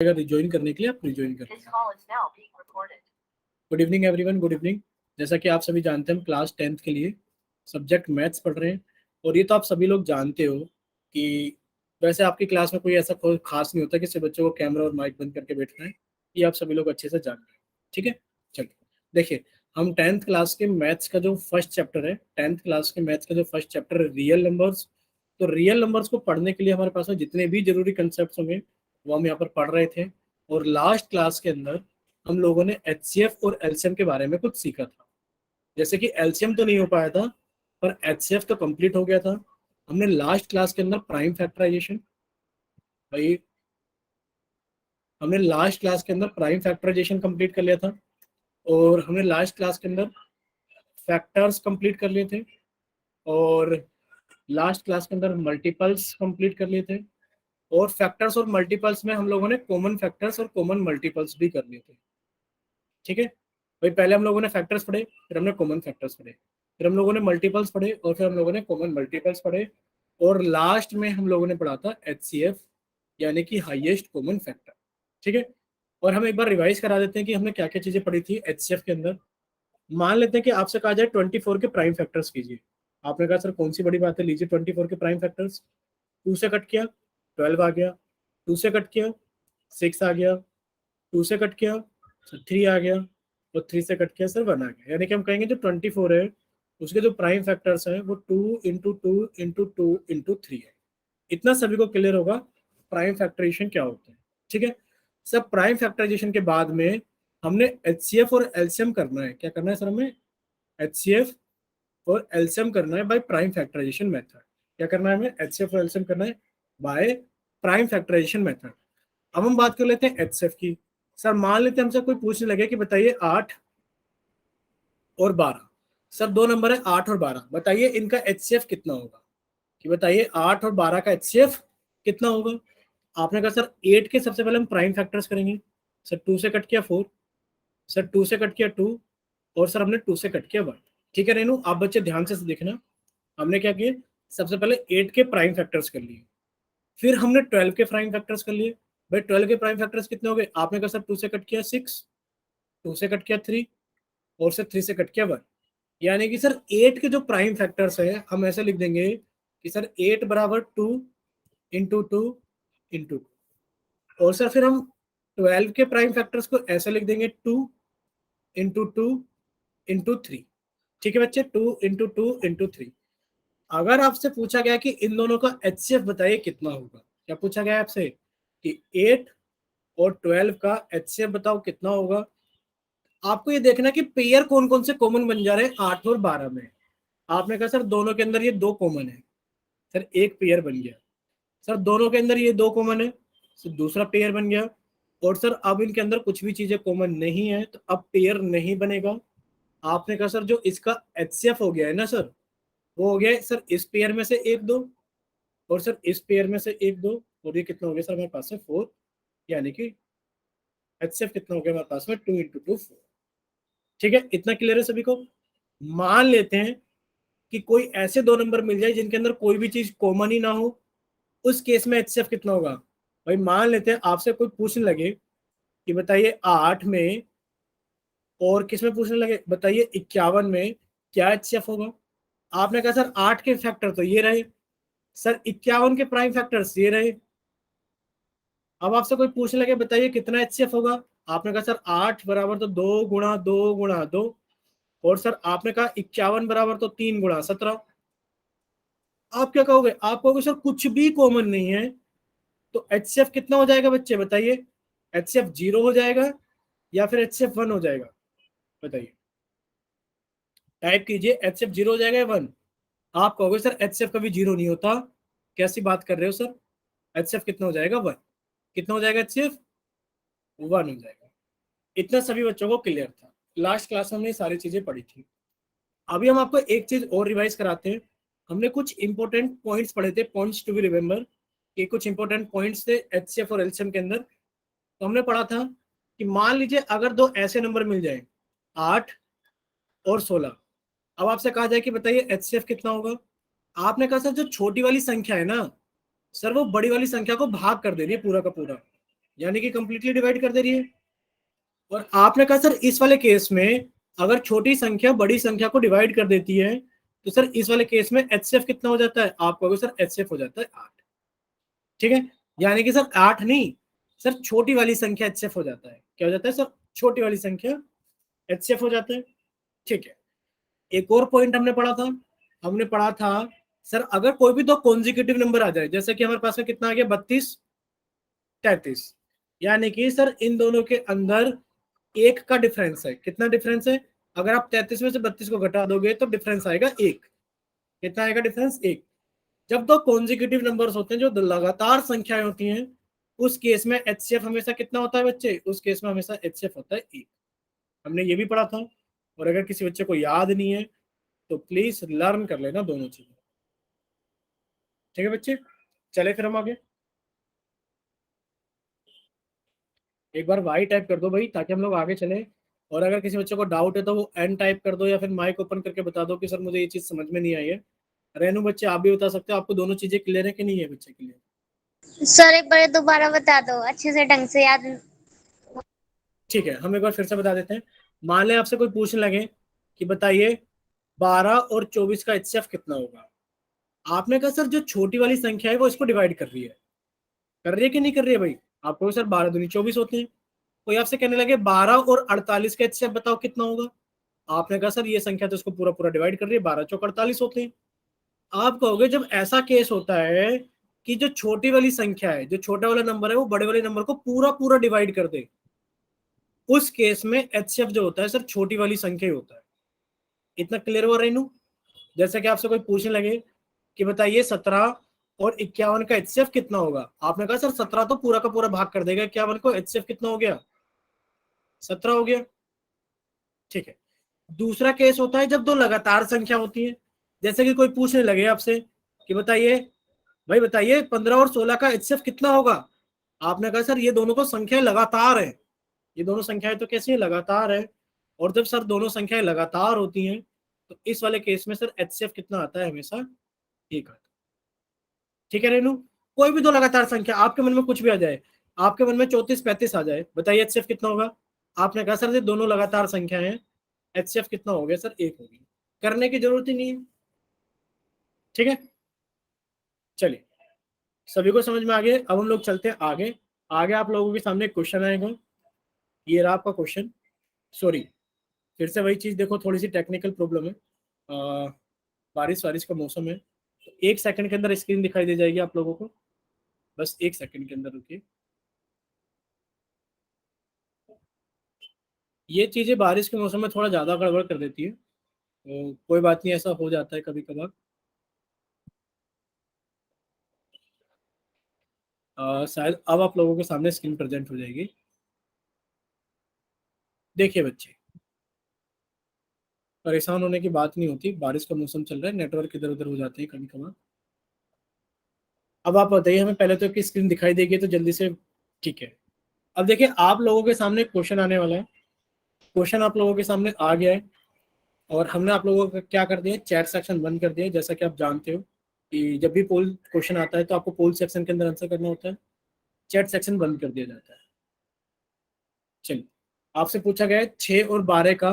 Rejoin करने के लिए आप रिज्वाइन करें। Good evening everyone, good evening. जैसा कि आप सभी जानते हैं, हम क्लास 10th के लिए सब्जेक्ट मैथ्स पढ़ रहे हैं। और ये तो आप सभी लोग जानते हो कि वैसे आपकी क्लास में कोई ऐसा कोई खास नहीं होता कि सिर्फ बच्चों को कैमरा और माइक बंद करके बैठना है। ये आप सभी लोग अच्छे से जान रहे हैं, ठीक है। चलिए देखिए, हम 10th क्लास के मैथ्स का जो फर्स्ट चैप्टर है, 10th क्लास के मैथ्स का जो फर्स्ट चैप्टर है रियल नंबर्स। तो रियल नंबर्स को पढ़ने के लिए हमारे पास में जितने भी जरूरी कंसेप्ट होंगे वो हम यहाँ पर पढ़ रहे थे। और लास्ट क्लास के अंदर हम लोगों ने एचसीएफ और एलसीएम के बारे में कुछ सीखा था। जैसे कि एलसीएम तो नहीं हो पाया था, पर एचसीएफ तो कंप्लीट हो गया था। हमने लास्ट क्लास के अंदर प्राइम फैक्टराइजेशन, भाई हमने लास्ट क्लास के अंदर प्राइम फैक्टराइजेशन कंप्लीट कर लिया था। और हमने लास्ट क्लास के अंदर फैक्टर्स कंप्लीट कर लिए थे। और लास्ट क्लास के अंदर मल्टीपल्स कंप्लीट कर लिए थे। और फैक्टर्स और मल्टीपल्स में हम लोगों ने कॉमन फैक्टर्स और कॉमन मल्टीपल्स भी कर लिए थे, ठीक है। भाई पहले हम लोगों ने फैक्टर्स पढ़े, फिर हमने कॉमन फैक्टर्स पढ़े, फिर हम लोगों ने मल्टीपल्स पढ़े, और फिर हम लोगों ने कॉमन मल्टीपल्स पढ़े। और लास्ट में हम लोगों ने पढ़ा था एचसीएफ, यानी कि हाईएस्ट कॉमन फैक्टर, ठीक है। और हम एक बार रिवाइज करा देते हैं कि हमने क्या क्या चीजें पढ़ी थी एचसीएफ के अंदर। मान लेते हैं कि आपसे कहा जाए 24 के प्राइम फैक्टर्स कीजिए। आपने कहा सर कौन सी बड़ी बात है, लीजिए 24 के प्राइम फैक्टर्स। 2 से कट किया 12 आ गया, 2 से कट किया 6 आ गया, 2 से कट किया 3 आ गया, और 3 से कट किया सर 1 आ गया। यानी कि हम कहेंगे जो 24 है उसके जो प्राइम फैक्टर्स हैं वो 2 इंटू 2 इंटू 2 इंटू 3 है। इतना सभी को क्लियर होगा प्राइम फैक्टराइजेशन क्या होता है, ठीक है। सब प्राइम फैक्टराइजेशन के बाद में हमने एचसीएफ और एलसीएम करना है। क्या करना है सर हमें? एचसीएफ और एलसीएम करना है बाय प्राइम फैक्टराइजेशन मेथड। क्या करना है हमें? एचसीएफ और एलसीएम करना है बाय प्राइम फैक्टराइजेशन मेथड। अब हम बात कर लेते हैं एचसीएफ की। सर मान लेते हैं हमसे कोई पूछने लगे कि बताइए 8 और 12। सर दो नंबर है 8 और 12, बताइए इनका एचसीएफ कितना होगा। कि बताइए 8 और 12 का एचसीएफ कितना होगा। आपने कहा सर 8 के सबसे पहले हम प्राइम फैक्टर्स करेंगे। सर 2 से कट किया 4, सर 2 से कट किया 2, और सर हमने 2 से कट किया 1। ठीक है रेनू, आप बच्चे ध्यान से देखना। हमने क्या किए, सबसे पहले 8 के प्राइम फैक्टर्स कर लिए, फिर हमने 12 के प्राइम फैक्टर्स कर लिए। भाई 12 के प्राइम फैक्टर्स कितने हो गए? आपने कहा सर 2 से कट किया 6, 2 से कट किया 3, और सर 3 से कट किया 1। यानी कि सर 8 के जो प्राइम फैक्टर्स है हम ऐसे लिख देंगे कि सर 8 बराबर 2 इंटू 2 इंटू 2। और सर फिर हम 12 के प्राइम फैक्टर्स को ऐसे लिख देंगे 2 इंटू 2 इंटू 3। ठीक है बच्चे, 2 इंटू 2 इंटू 3। अगर आपसे पूछा गया कि इन दोनों का एचसीएफ बताइए कितना होगा, क्या पूछा गया आपसे कि 8 और 12 का एचसीएफ बताओ कितना होगा। आपको ये देखना कि पेयर कौन कौन से कॉमन बन जा रहे हैं 8 और 12 में। आपने कहा सर दोनों के अंदर ये 2 कॉमन है, सर एक पेयर बन गया। सर दोनों के अंदर ये 2 कॉमन है, सर दूसरा पेयर बन गया। और सर अब इनके अंदर कुछ भी चीजें कॉमन नहीं है तो अब पेयर नहीं बनेगा। आपने कहा सर जो इसका एचसीएफ हो गया है ना सर, वो हो गया है सर इस पेयर में से 1 2, और सर इस पेयर में से 1 2, और ये कितना हो गया सर हमारे पास में 4। यानी कि एचसीएफ कितना हो गया हमारे पास में 2 इंटू 2 4। ठीक है, इतना क्लियर है सभी को। मान लेते हैं कि कोई ऐसे 2 नंबर मिल जाए जिनके अंदर कोई भी चीज कॉमन ही ना हो, उस केस में एचसीएफ कितना होगा। भाई मान लेते हैं आपसे कोई पूछने लगे कि बताइए 8 में और किस में पूछने लगे, बताइए 51 में क्या एचसीएफ होगा। आपने कहा सर 8 के फैक्टर तो ये रहे, सर 51 के प्राइम फैक्टर्स ये रहे। अब आपसे कोई पूछने लगे बताइए कितना एचसीएफ होगा। आपने कहा सर 8 बराबर तो 2 गुणा 2 गुणा 2, और सर आपने कहा 51 बराबर तो 3 गुणा 17। आप क्या कहोगे? आप कहोगे सर कुछ भी कॉमन नहीं है, तो एचसीएफ कितना हो जाएगा बच्चे बताइए। एचसीएफ 0 हो जाएगा या फिर एचसीएफ 1 हो जाएगा, बताइए। टाइप कीजिए, एचसीएफ 0 हो जाएगा या 1। आप कहोगे सर एचसीएफ कभी 0 नहीं होता, कैसी बात कर रहे हो सर। एचसीएफ कितना हो जाएगा? 1। कितना हो जाएगा एचसीएफ? 1 हो जाएगा। इतना सभी बच्चों को क्लियर था। लास्ट क्लास में हमने सारी चीजें पढ़ी थी। अभी हम आपको एक चीज और रिवाइज कराते हैं। हमने कुछ इंपॉर्टेंट पॉइंट्स पढ़े थे, पॉइंट्स टू बी रिमेंबर, कि कुछ इंपॉर्टेंट पॉइंट्स थे एचसीएफ और एलसीएम के अंदर। तो हमने पढ़ा था कि मान लीजिए अगर 2 ऐसे नंबर मिल जाए 8 और 16। अब आपसे कहा जाए कि बताइए एचसीएफ कितना होगा। आपने कहा सर जो छोटी वाली संख्या है ना सर, वो बड़ी वाली संख्या को भाग कर दे रही है पूरा का पूरा। यानी कि कंप्लीटली डिवाइड कर दे रही है। और आपने कहा सर इस वाले केस में अगर छोटी संख्या बड़ी संख्या को डिवाइड कर देती है तो सर इस वाले केस में एचसीएफ कितना हो जाता है, आप कहोगे सर एचसीएफ हो जाता है 8। ठीक है, यानी कि सर 8 नहीं, सर छोटी वाली संख्या एचसीएफ हो जाता है। क्या हो जाता है सर, छोटी वाली संख्या एचसीएफ हो जाता है। ठीक है, एक और पॉइंट हमने पढ़ा था, हमने पढ़ा था सर अगर कोई भी दो कॉन्जिक्यूटिव नंबर आ जाए, जैसे कि हमारे पास में कितना आ गया 32 33, यानी कि सर इन दोनों के अंदर एक का डिफरेंस है। कितना डिफरेंस है, अगर आप 33 में से 32 को घटा दोगे तो डिफरेंस आएगा एक। कितना आएगा डिफरेंस, एक। जब दो कॉन्जिक्यूटिव नंबर्स होते हैं जो लगातार संख्याएं होती हैं, उस केस में एचसीएफ हमेशा कितना होता है बच्चे, उस केस में हमेशा एचसीएफ होता है एक। हमने ये भी पढ़ा था। और अगर किसी बच्चे को याद नहीं है तो प्लीज लर्न कर लेना दोनों चीजें। ठीक है बच्चे, चले फिर हम आगे। एक बार वाई टाइप कर दो भाई ताकि हम लोग आगे चले। और अगर किसी बच्चे को डाउट है तो वो एन टाइप कर दो या फिर माइक ओपन करके बता दो कि सर मुझे ये चीज समझ में नहीं आई है। रेनू बच्चे आप भी बता सकते हो, आपको दोनों चीजें क्लियर है कि नहीं है बच्चे के लिए। सर एक बार दोबारा बता दो, अच्छे से ढंग से याद। ठीक है, हम एक बार फिर से बता देते हैं। मान लें आपसे कोई पूछने लगे कि बताइए 12 और 24 का एचसीएफ कितना होगा। आपने कहा सर जो छोटी वाली संख्या है वो इसको डिवाइड कर रही है, कर रही है कि नहीं कर रही है भाई। आपको सर 12 दूनी 24 होते हैं। कोई आपसे कहने लगे 12 और 48 का एचसीएफ बताओ कितना होगा। आपने कहा सर ये संख्या तो इसको पूरा पूरा डिवाइड कर रही है, 12 चौक 48 होते हैं। आप कहोगे जब ऐसा केस होता है कि जो छोटी वाली संख्या है, जो छोटा वाला नंबर है वो बड़े वाले नंबर को पूरा पूरा डिवाइड कर दे, उस केस में एचसीएफ जो होता है सर छोटी वाली संख्या ही होता है। इतना क्लियर हुआ रेनू। जैसे कि आपसे कोई पूछने लगे कि बताइए 17 और 51 का एचसीएफ कितना होगा। आपने कहा सर 17 तो पूरा का पूरा भाग कर देगा 51 को, एचसीएफ कितना हो गया 17 हो गया। ठीक है, दूसरा केस होता है जब दो लगातार संख्या होती है। जैसे कि कोई पूछने लगे आपसे कि बताइए भाई बताइए 15 और 16 का एचसीएफ कितना होगा। आपने कहा सर ये दोनों को संख्याएं लगातार है, ये दोनों संख्याएं तो कैसी है, लगातार है। और जब सर दोनों संख्याएं लगातार होती हैं तो इस वाले केस में सर एचसीएफ कितना आता है, हमेशा एक आता है। ठीक है रेनू, कोई भी दो लगातार संख्या आपके मन में कुछ भी आ जाए, आपके मन में 34 35 आ जाए, बताइए एचसीएफ कितना होगा। आपने कहा सर ये दोनों लगातार संख्या है, एचसीएफ कितना हो गया सर एक होगी। करने की जरूरत ही नहीं है। ठीक है, चलिए सभी को समझ में आ गया। अब हम लोग चलते हैं आगे। आगे आप लोगों के सामने क्वेश्चन आएगा, ये रहा आपका क्वेश्चन। सॉरी, फिर से वही चीज देखो, थोड़ी सी टेक्निकल प्रॉब्लम है। बारिश वारिश का मौसम है तो 1 सेकंड के अंदर स्क्रीन दिखाई दे जाएगी आप लोगों को, बस 1 सेकंड के अंदर रुकिए। ये चीजें बारिश के मौसम में थोड़ा ज्यादा गड़बड़ कर देती है, तो कोई बात नहीं, ऐसा हो जाता है कभी कभार। शायद अब आप लोगों के सामने स्क्रीन प्रेजेंट हो जाएगी। देखिए बच्चे, परेशान होने की बात नहीं होती, बारिश का मौसम चल रहा है, नेटवर्क इधर उधर हो जाते हैं कभी कभार। अब आप बताइए, हमें पहले तो की स्क्रीन दिखाई देगी तो जल्दी से। ठीक है, अब देखिए आप लोगों के सामने क्वेश्चन आने वाला है। क्वेश्चन आप लोगों के सामने आ गया है और हमने आप लोगों का क्या कर दिया, चैट सेक्शन बंद कर दिया है। जैसा कि आप जानते हो कि जब भी पोल क्वेश्चन आता है तो आपको पोल सेक्शन के अंदर आंसर करना होता है, चैट सेक्शन बंद कर दिया जाता है। चलिए, आपसे पूछा गया है 6 और 12 का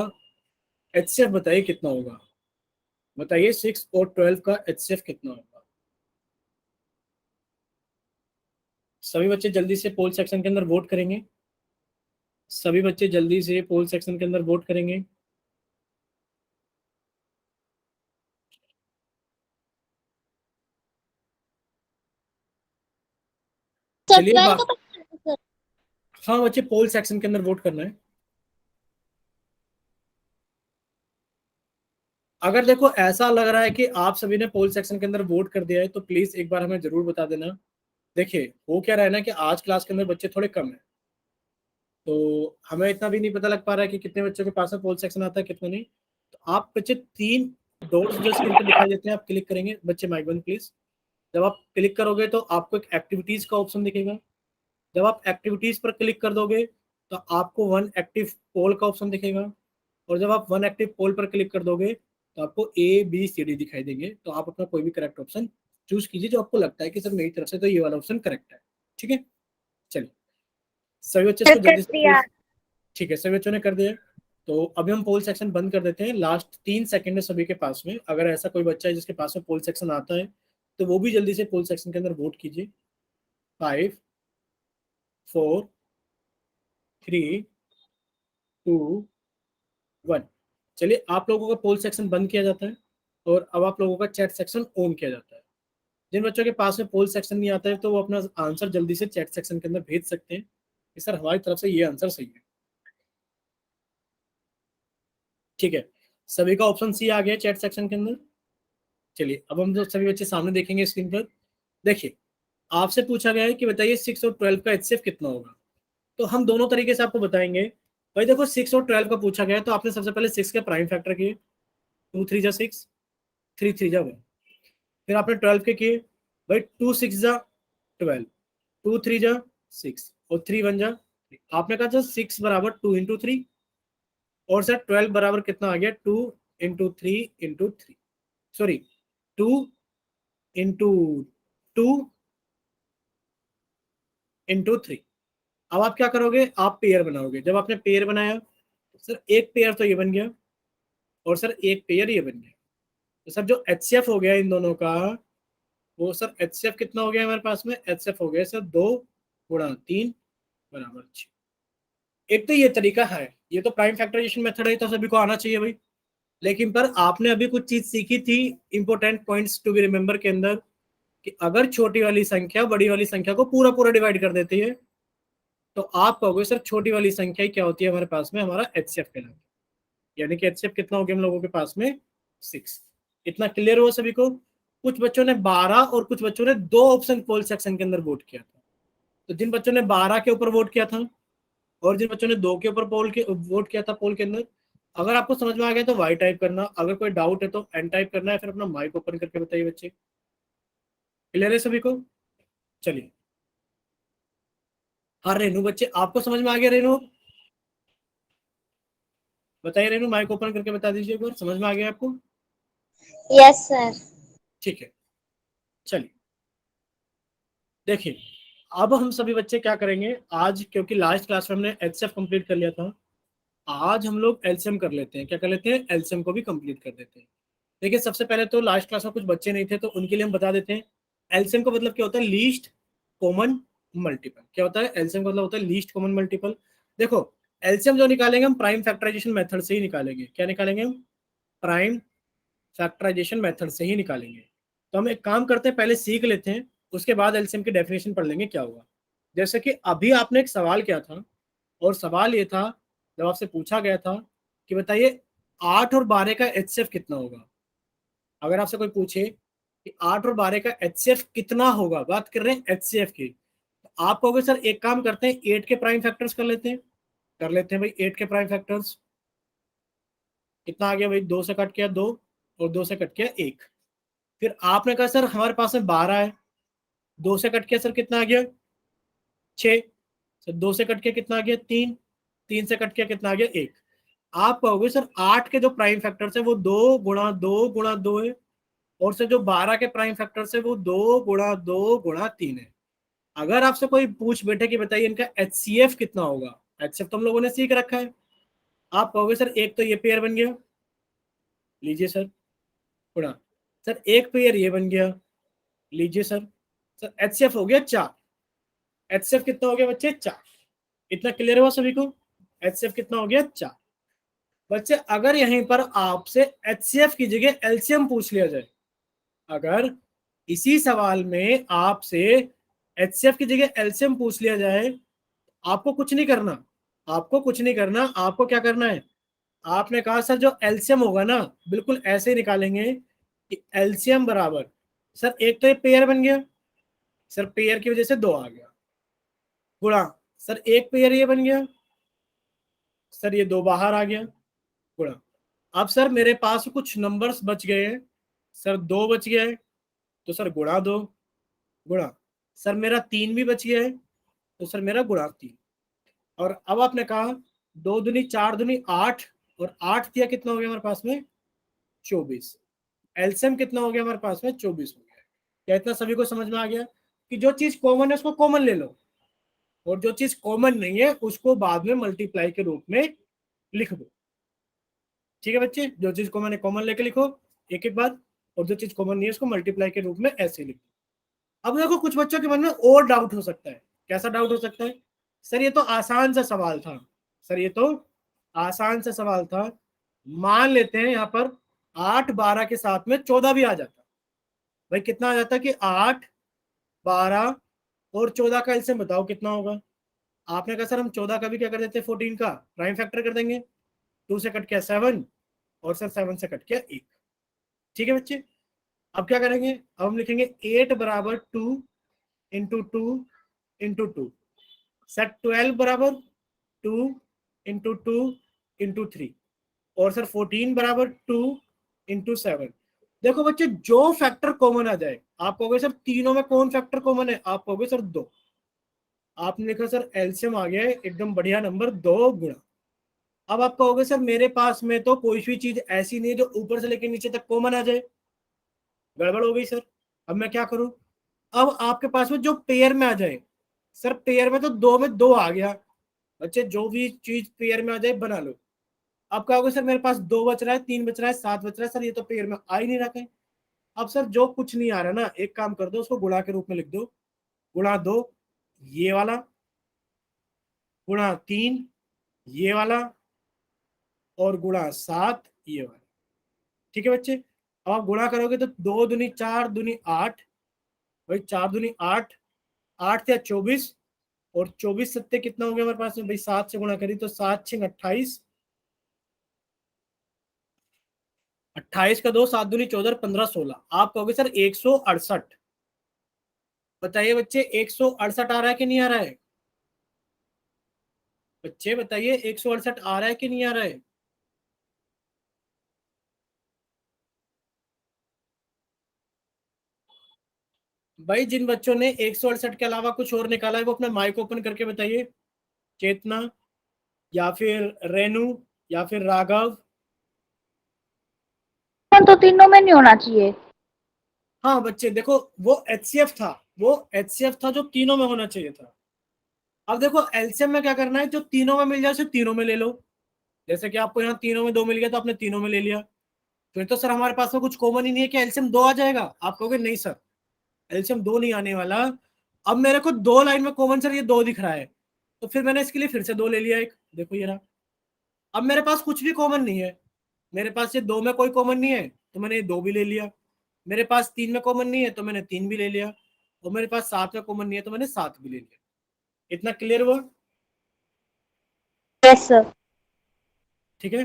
एचसीएफ बताइए कितना होगा। बताइए 6 और 12 का एचसीएफ कितना होगा। सभी बच्चे जल्दी से पोल सेक्शन के अंदर वोट करेंगे, सभी बच्चे जल्दी से पोल सेक्शन के अंदर वोट करेंगे। सर चलिए 12 का पता है सर। हाँ बच्चे, पोल सेक्शन के अंदर वोट करना है। अगर देखो ऐसा लग रहा है कि आप सभी ने पोल सेक्शन के अंदर वोट कर दिया है तो प्लीज एक बार हमें जरूर बता देना। देखिए वो क्या रहा है ना कि आज क्लास के अंदर बच्चे थोड़े कम है, तो हमें इतना भी नहीं पता लग पा रहा है कि कितने बच्चों के पास में पोल सेक्शन आता है कितने नहीं। तो आप बच्चे 3 डॉट्स जो स्क्रीन पे दिखाई देते हैं आप क्लिक करेंगे। बच्चे माइक बंद प्लीज। जब आप क्लिक करोगे तो आपको एक एक्टिविटीज का ऑप्शन दिखेगा। जब आप एक्टिविटीज पर क्लिक कर दोगे तो आपको वन एक्टिव पोल का ऑप्शन दिखेगा। और जब आप वन एक्टिव पोल पर क्लिक कर दोगे तो आपको ABCD दिखाई देंगे। तो आप अपना कोई भी करेक्ट ऑप्शन चूज कीजिए जो आपको लगता है कि सर मेरी तरफ से तो ये वाला ऑप्शन करेक्ट है। ठीक है, चलिए सभी बच्चे सर इसको कर जल्दी से दिया। ठीक है, सभी बच्चों ने कर दिया। तो अभी हम पोल सेक्शन बंद कर देते हैं, लास्ट 3 सेकंड है सभी के पास में। अगर ऐसा कोई बच्चा है जिसके पास में पोल सेक्शन आता है तो वो भी जल्दी से पोल सेक्शन के अंदर वोट कीजिए। 5 4 3 2 1। चलिए, आप लोगों का पोल सेक्शन बंद किया जाता है और अब आप लोगों का चैट सेक्शन ऑन किया जाता है। जिन बच्चों के पास में पोल सेक्शन नहीं आता है तो वो अपना आंसर जल्दी से चैट सेक्शन के अंदर भेज सकते हैं कि सर हमारी तरफ से ये आंसर सही है। ठीक है, सभी का ऑप्शन सी आ गया चैट सेक्शन के अंदर। चलिए, अब हम जो सभी बच्चे सामने देखेंगे स्क्रीन पर। देखिए, आपसे पूछा गया है कि बताइए 6 और 12 का एचसीएफ कितना होगा। तो हम दोनों तरीके से आपको बताएंगे। भाई देखो, 6 और 12 का पूछा गया है तो आपने सबसे पहले 6 के प्राइम फैक्टर किए। 2 3 जा 6, 3 3 जा 1। फिर आपने 12 के किए। भाई 2 6 जा 12, 2 3 जा 6 और 3 1 जा 3। आपने कहा सर 6 बराबर 2 × 3 और सर 12 बराबर कितना आ गया 2 × 3 × 3, सॉरी 2 × 2 × 3। अब आप क्या करोगे, आप पेयर बनाओगे। जब आपने पेयर बनाया तो सर एक पेयर तो ये बन गया और सर एक पेयर ये बन गया। तो सर जो एचसीएफ हो गया इन दोनों का, वो सर एचसीएफ कितना हो गया हमारे पास में, एचसीएफ हो गया सर 2 × 3 = 6। एक तो ये तरीका है, ये तो प्राइम फैक्टराइजेशन मेथड है, तो सभी को आना चाहिए भाई। लेकिन पर आपने अभी कुछ चीज सीखी थी, important points to be remember के अंदर, कि अगर छोटी वाली संख्या बड़ी वाली संख्या को पूरा पूरा डिवाइड कर देती है तो आप कहोगे सर छोटी वाली संख्या ही क्या होती है हमारे पास में, हमारा एचसीएफ कहलाता है। यानी कि एचसीएफ कितना हो गया हम लोगों के पास में 6। इतना क्लियर हुआ सभी को। कुछ बच्चों ने 12 और कुछ बच्चों ने 2 ऑप्शन पोल सेक्शन के अंदर वोट किया था। तो जिन बच्चों ने 12 के ऊपर वोट किया था और जिन बच्चों ने 2 के ऊपर पोल के वोट किया था पोल के अंदर, अगर आपको समझ में आ गया तो वाई टाइप करना, अगर कोई डाउट है तो एन टाइप करना है, फिर अपना माइक ओपन करके बताइए बच्चे। क्लियर है सभी को? चलिए, हाँ रेनू बच्चे आपको समझ में आ गया? रेनू बताइए, रेनू माइक ओपन करके बता दीजिए एक बार, समझ में आ गया आपको? Yes sir. ठीक है, चलिए देखिए, अब हम सभी बच्चे क्या करेंगे आज, क्योंकि लास्ट क्लास में हमने एचसीएफ कंप्लीट कर लिया था, आज हम लोग एलसीएम कर लेते हैं। क्या कर लेते हैं? एलसीएम को भी कंप्लीट कर देते हैं। देखिए, सबसे पहले तो लास्ट क्लास में कुछ बच्चे नहीं थे तो उनके लिए हम बता देते हैं एलसीएम का मतलब क्या होता है। Least common multiple. क्या होता है? एलसीएम का मतलब होता है लीस्ट कॉमन मल्टीपल। देखो, एलसीएम जो निकालेंगे हम प्राइम फैक्टराइजेशन मेथड से ही निकालेंगे। क्या निकालेंगे हम? प्राइम फैक्टराइजेशन मेथड से ही निकालेंगे। तो हम एक काम करते हैं, पहले सीख लेते हैं, उसके बाद एलसीएम की डेफिनेशन पढ़ लेंगे क्या होगा। जैसे कि अभी आपने एक सवाल किया था और सवाल ये था, जब आपसे पूछा गया था कि बताइए 8 और 12 का एचसीएफ कितना होगा। अगर आपसे कोई पूछे कि 8 और 12 का एचसीएफ कितना होगा, बात कर रहे हैं एचसीएफ की, तो आप कहोगे सर एक काम करते हैं 8 के प्राइम फैक्टर्स कर लेते हैं। कर लेते हैं भाई 8 के प्राइम फैक्टर्स। कितना आ गया भाई? 2 से कट किया 2 और 2 से कट किया 1। फिर आपने कहा सर हमारे पास में 12 है, 2 से कट किया सर कितना आ गया 6। सर 2 से कट किया कितना आ गया 3, 3 से कट किया कितना आ गया 1। आप कहोगे सर 8 के जो प्राइम फैक्टर्स है वो 2 × 2 × 2 है और सर जो 12 के प्राइम फैक्टर्स है वो 2 × 2 × 3 है। अगर आपसे कोई पूछ बैठे कि बताइए इनका एचसीएफ कितना होगा, एचसीएफ तो हम लोगों ने सीख रखा है। आप कहोगे सर एक तो ये पेयर बन गया, लीजिए सर, गुणा, सर एक पेयर ये बन गया, लीजिए सर, सर एचसीएफ हो गया 4। एचसीएफ कितना हो गया बच्चे? 4। इतना क्लियर हुआ सभी को? एचसीएफ कितना हो गया? 4। बच्चे अगर यहीं पर आपसे एचसीएफ की जगह एलसीएम पूछ लिया जाए, अगर इसी सवाल में आपसे एचसीएफ की जगह एलसीएम पूछ लिया जाए, आपको कुछ नहीं करना, आपको कुछ नहीं करना। आपको क्या करना है? आपने कहा सर जो एलसीएम होगा ना, बिल्कुल ऐसे ही निकालेंगे कि एलसीएम बराबर, सर एक तो ये पेयर बन गया, सर पेयर की वजह से 2 आ गया, गुणा, सर एक पेयर ये बन गया, सर ये 2 बाहर आ गया, गुणा। अब सर मेरे पास कुछ नंबर्स बच गए हैं, सर 2 बच गया है तो सर गुणा 2, गुणा, सर मेरा 3 भी बच गया है तो सर मेरा गुणा 3। और अब आपने कहा 2 दूनी 4 दूनी 8 और 8 दिया कितना हो गया हमारे पास में 24। एलसीएम कितना हो गया हमारे पास में? 24 हो गया। क्या इतना सभी को समझ में आ गया कि जो चीज कॉमन है उसको कॉमन ले लो। और जो चीज कॉमन नहीं है उसको बाद में मल्टीप्लाई के रूप में लिख दो। ठीक है बच्चे, जो चीज कॉमन है कॉमन लेके लिखो एक एक बार, और जो चीज कॉमन नहीं है उसको मल्टीप्लाई के रूप में ऐसे लिखो। अब देखो कुछ बच्चों के मन में और डाउट हो सकता है। कैसा डाउट हो सकता है? सर ये तो आसान सा सवाल था, सर ये तो आसान सा सवाल था, मान लेते हैं यहाँ पर 8 12 के साथ में 14 भी आ जाता। भाई कितना आ जाता कि 8 12 और 14 का एलसीएम बताओ कितना होगा। आपने कहा सर हम 14 का भी क्या कर देते हैं 14 का प्राइम फैक्टर कर देंगे। 2 से कट किया 7 और सर 7 से कट किया 1। ठीक है बच्चे, अब क्या करेंगे, अब हम लिखेंगे 8 बराबर 2 इंटू 2 इंटू 2। सर 12 बराबर 2 इंटू 2 इंटू 3। और सर 14 बराबर 2 इंटू 7। देखो बच्चे जो फैक्टर कॉमन आ जाए, आप कहोगे सर तीनों में कौन फैक्टर कॉमन है, आप कहोगे सर 2। आपने लिखा सर एलसीएम आ गया है एकदम बढ़िया नंबर 2 गुणा। अब आप कहोगे सर मेरे पास में तो कोई भी चीज ऐसी नहीं है जो ऊपर से लेकर नीचे तक कॉमन आ जाए, गड़बड़ हो गई सर, अब मैं क्या करूं। अब आपके पास में जो पेयर में आ जाए, सर पेयर में तो 2 में 2 आ गया। बच्चे जो भी चीज पेयर में आ जाए बना लो। अब कहोगे सर मेरे पास 2 बच रहा है, 3 बच रहा है, 7 बच रहा है, सर ये तो पेयर में आ ही नहीं रहा कहीं। अब सर जो कुछ नहीं आ रहा ना, एक काम कर दो उसको गुणा के रूप में लिख दो। गुणा 2 ये वाला, गुणा 3 ये वाला, और गुणा 7 ये वाला। ठीक है बच्चे, अब आप गुणा करोगे तो 2 दूनी 4 दूनी 8, भाई 4 दूनी 8, 8 या 24, और 24 सत्ते कितना हो गया हमारे पास में भाई, 7 से गुणा करी तो 7 6 28, 28 का 2, 7 दूनी 14, 15 16। आप कहोगे सर 168। बताइए बच्चे 168 आ रहा है कि नहीं आ रहा है? बच्चे बताइए 168 आ रहा है कि नहीं आ रहा है? भाई जिन बच्चों ने 168 के अलावा कुछ और निकाला है वो अपना माइक ओपन करके बताइए। चेतना, या फिर रेनू, या फिर राघव। तो तीनों में नहीं होना चाहिए। हाँ बच्चे देखो वो एचसीएफ था, वो एचसीएफ था जो तीनों में होना चाहिए था। अब देखो एलसीएम में क्या करना है, जो तीनों में मिल जाए उसे तीनों में ले लो। जैसे कि आपको यहाँ तीनों में 2 मिल गया तो आपने तीनों में ले लिया। फिर तो सर हमारे पास में कुछ कॉमन ही नहीं है कि एलसीएम 2 आ जाएगा। आप कहोगे नहीं सर एलसीएम 2 नहीं आने वाला। अब मेरे को 2 लाइन में कॉमन सर ये 2 दिख रहा है, तो फिर मैंने इसके लिए फिर से 2 ले लिया एक, देखो ये रहा। अब मेरे पास कुछ भी कॉमन नहीं है, मेरे पास ये 2 में कोई कॉमन नहीं है तो मैंने ये 2 भी ले लिया। मेरे पास 3 में कॉमन नहीं है तो मैंने 3 भी ले लिया। और मेरे पास 7 में कॉमन नहीं है तो मैंने 7 भी ले लिया। इतना क्लियर हुआ? Yes sir. ठीक है,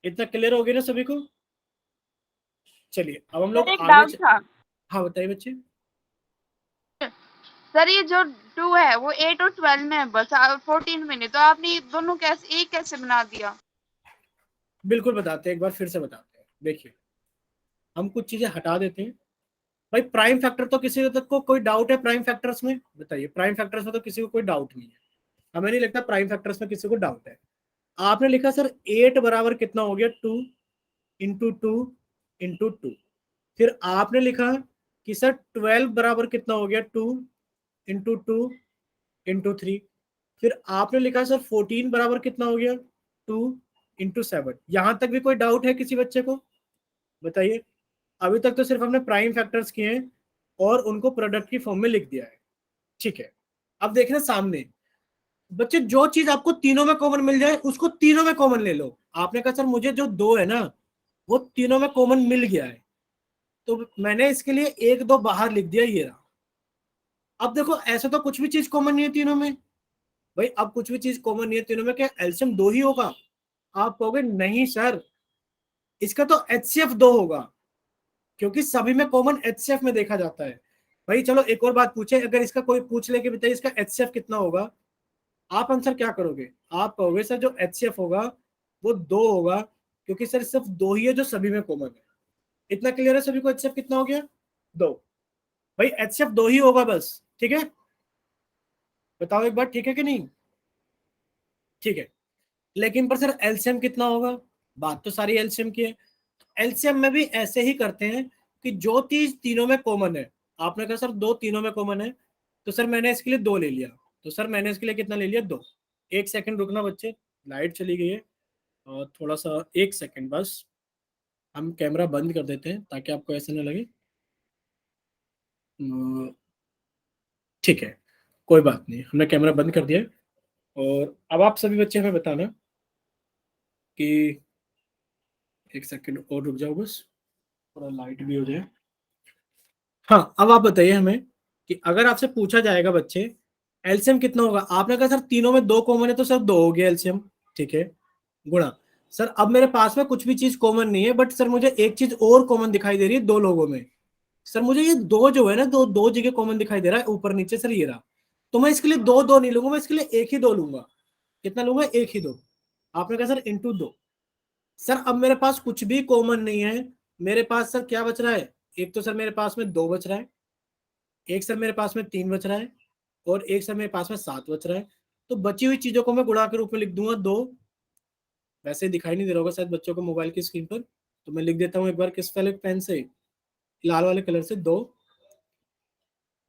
इतना क्लियर हो गया ना सभी को? चलिए अब हम लोग सर एक आगे डाउट था। हाँ बताइए बच्चे। सर ये जो 2 है वो 8 और 12 में है बस, 14 में नहीं, तो आपने ये दोनों कैसे एक कैसे बना दिया? बिल्कुल बताते हैं, एक बार फिर से बताते हैं। देखिए हम कुछ चीजें हटा देते हैं। भाई प्राइम फैक्टर तो किसी तक को कोई डाउट है प्राइम फैक्टर्स में? बताइए, प्राइम फैक्टर्स में तो किसी को कोई डाउट नहीं है। हमें नहीं लगता प्राइम फैक्टर्स में किसी को डाउट है। आपने लिखा सर 8 बराबर कितना हो गया 2 इंटू 2 इंटू 2। फिर आपने लिखा कि सर 12 बराबर कितना हो गया 2 इंटू 2 इंटू 3। फिर आपने लिखा सर 14 बराबर कितना हो गया 2 इंटू 7। यहां तक भी कोई डाउट है किसी बच्चे को? बताइए। अभी तक तो सिर्फ हमने प्राइम फैक्टर्स किए हैं और उनको प्रोडक्ट की फॉर्म में लिख दिया है। ठीक है, अब देखना सामने बच्चे, जो चीज आपको तीनों में कॉमन मिल जाए उसको तीनों में कॉमन ले लो। आपने कहा सर मुझे जो 2 है ना वो तीनों में कॉमन मिल गया है, तो मैंने इसके लिए 1 2 बाहर लिख दिया, ये रहा। अब देखो ऐसे तो कुछ भी चीज कॉमन नहीं है तीनों में। भाई अब कुछ भी चीज कॉमन नहीं है तीनों में, क्या एलसीएम 2 ही होगा? आप कहोगे नहीं सर इसका तो एचसीएफ 2 होगा, क्योंकि सभी में कॉमन एचसीएफ में देखा जाता है। भाई चलो एक और बात पूछे, अगर इसका कोई पूछ ले कि बताइए इसका एचसीएफ कितना होगा, आप आंसर क्या करोगे? आप कहोगे सर जो एचसीएफ होगा वो 2 होगा, क्योंकि सर सिर्फ 2 ही है जो सभी में कॉमन है। इतना क्लियर है सभी को? एचसीएफ कितना हो गया 2। भाई एचसीएफ 2 ही होगा बस। ठीक है, बताओ एक बार ठीक है कि नहीं? ठीक है, लेकिन पर सर एलसीएम कितना होगा? बात तो सारी एलसीएम की है। एलसीएम में भी ऐसे ही करते हैं कि जो चीज तीनों में कॉमन है, आपने कहा सर दो तीनों में कॉमन है, तो सर मैंने इसके लिए 2 ले लिया, तो सर मैंने इसके लिए कितना ले लिया 2। 1 सेकंड रुकना बच्चे, लाइट चली गई है और थोड़ा सा 1 सेकंड बस, हम कैमरा बंद कर देते हैं ताकि आपको ऐसा ना लगे। ठीक है, कोई बात नहीं, हमने कैमरा बंद कर दिया है। और अब आप सभी बच्चे हमें बताना कि 1 सेकंड और रुक जाओ बस, थोड़ा लाइट भी हो जाए। हाँ, अब आप बताइए हमें कि अगर आपसे पूछा जाएगा बच्चे एलसीएम कितना होगा, आपने कहा सर तीनों में 2 कॉमन है तो सर 2 हो गया एलसीएम, ठीक है, गुणा। सर अब मेरे पास में कुछ भी चीज कॉमन नहीं है, बट सर मुझे एक चीज और कॉमन दिखाई दे रही है 2 लोगों में। सर मुझे ये 2 जो है ना, दो दो जगह कॉमन दिखाई दे रहा है, ऊपर नीचे सर ये रहा, तो मैं इसके लिए 2 नहीं लूंगा, मैं इसके लिए 1 ही 2 लूंगा। कितना लूंगा? 1 ही 2। आपने कहा सर इंटू 2। सर अब मेरे पास कुछ भी कॉमन नहीं है, मेरे पास सर क्या बच रहा है? एक तो सर मेरे पास में 2 बच रहा है, एक सर मेरे पास में 3 बच रहा है, और एक सर मेरे पास में 7 बच रहा है। तो बची हुई चीजों को मैं गुणा के रूप में लिख दूंगा 2। वैसे दिखाई नहीं दे रहा होगा शायद बच्चों को मोबाइल की स्क्रीन पर, तो मैं लिख देता हूँ एक बार किस वाले पेन से, लाल वाले कलर से, 2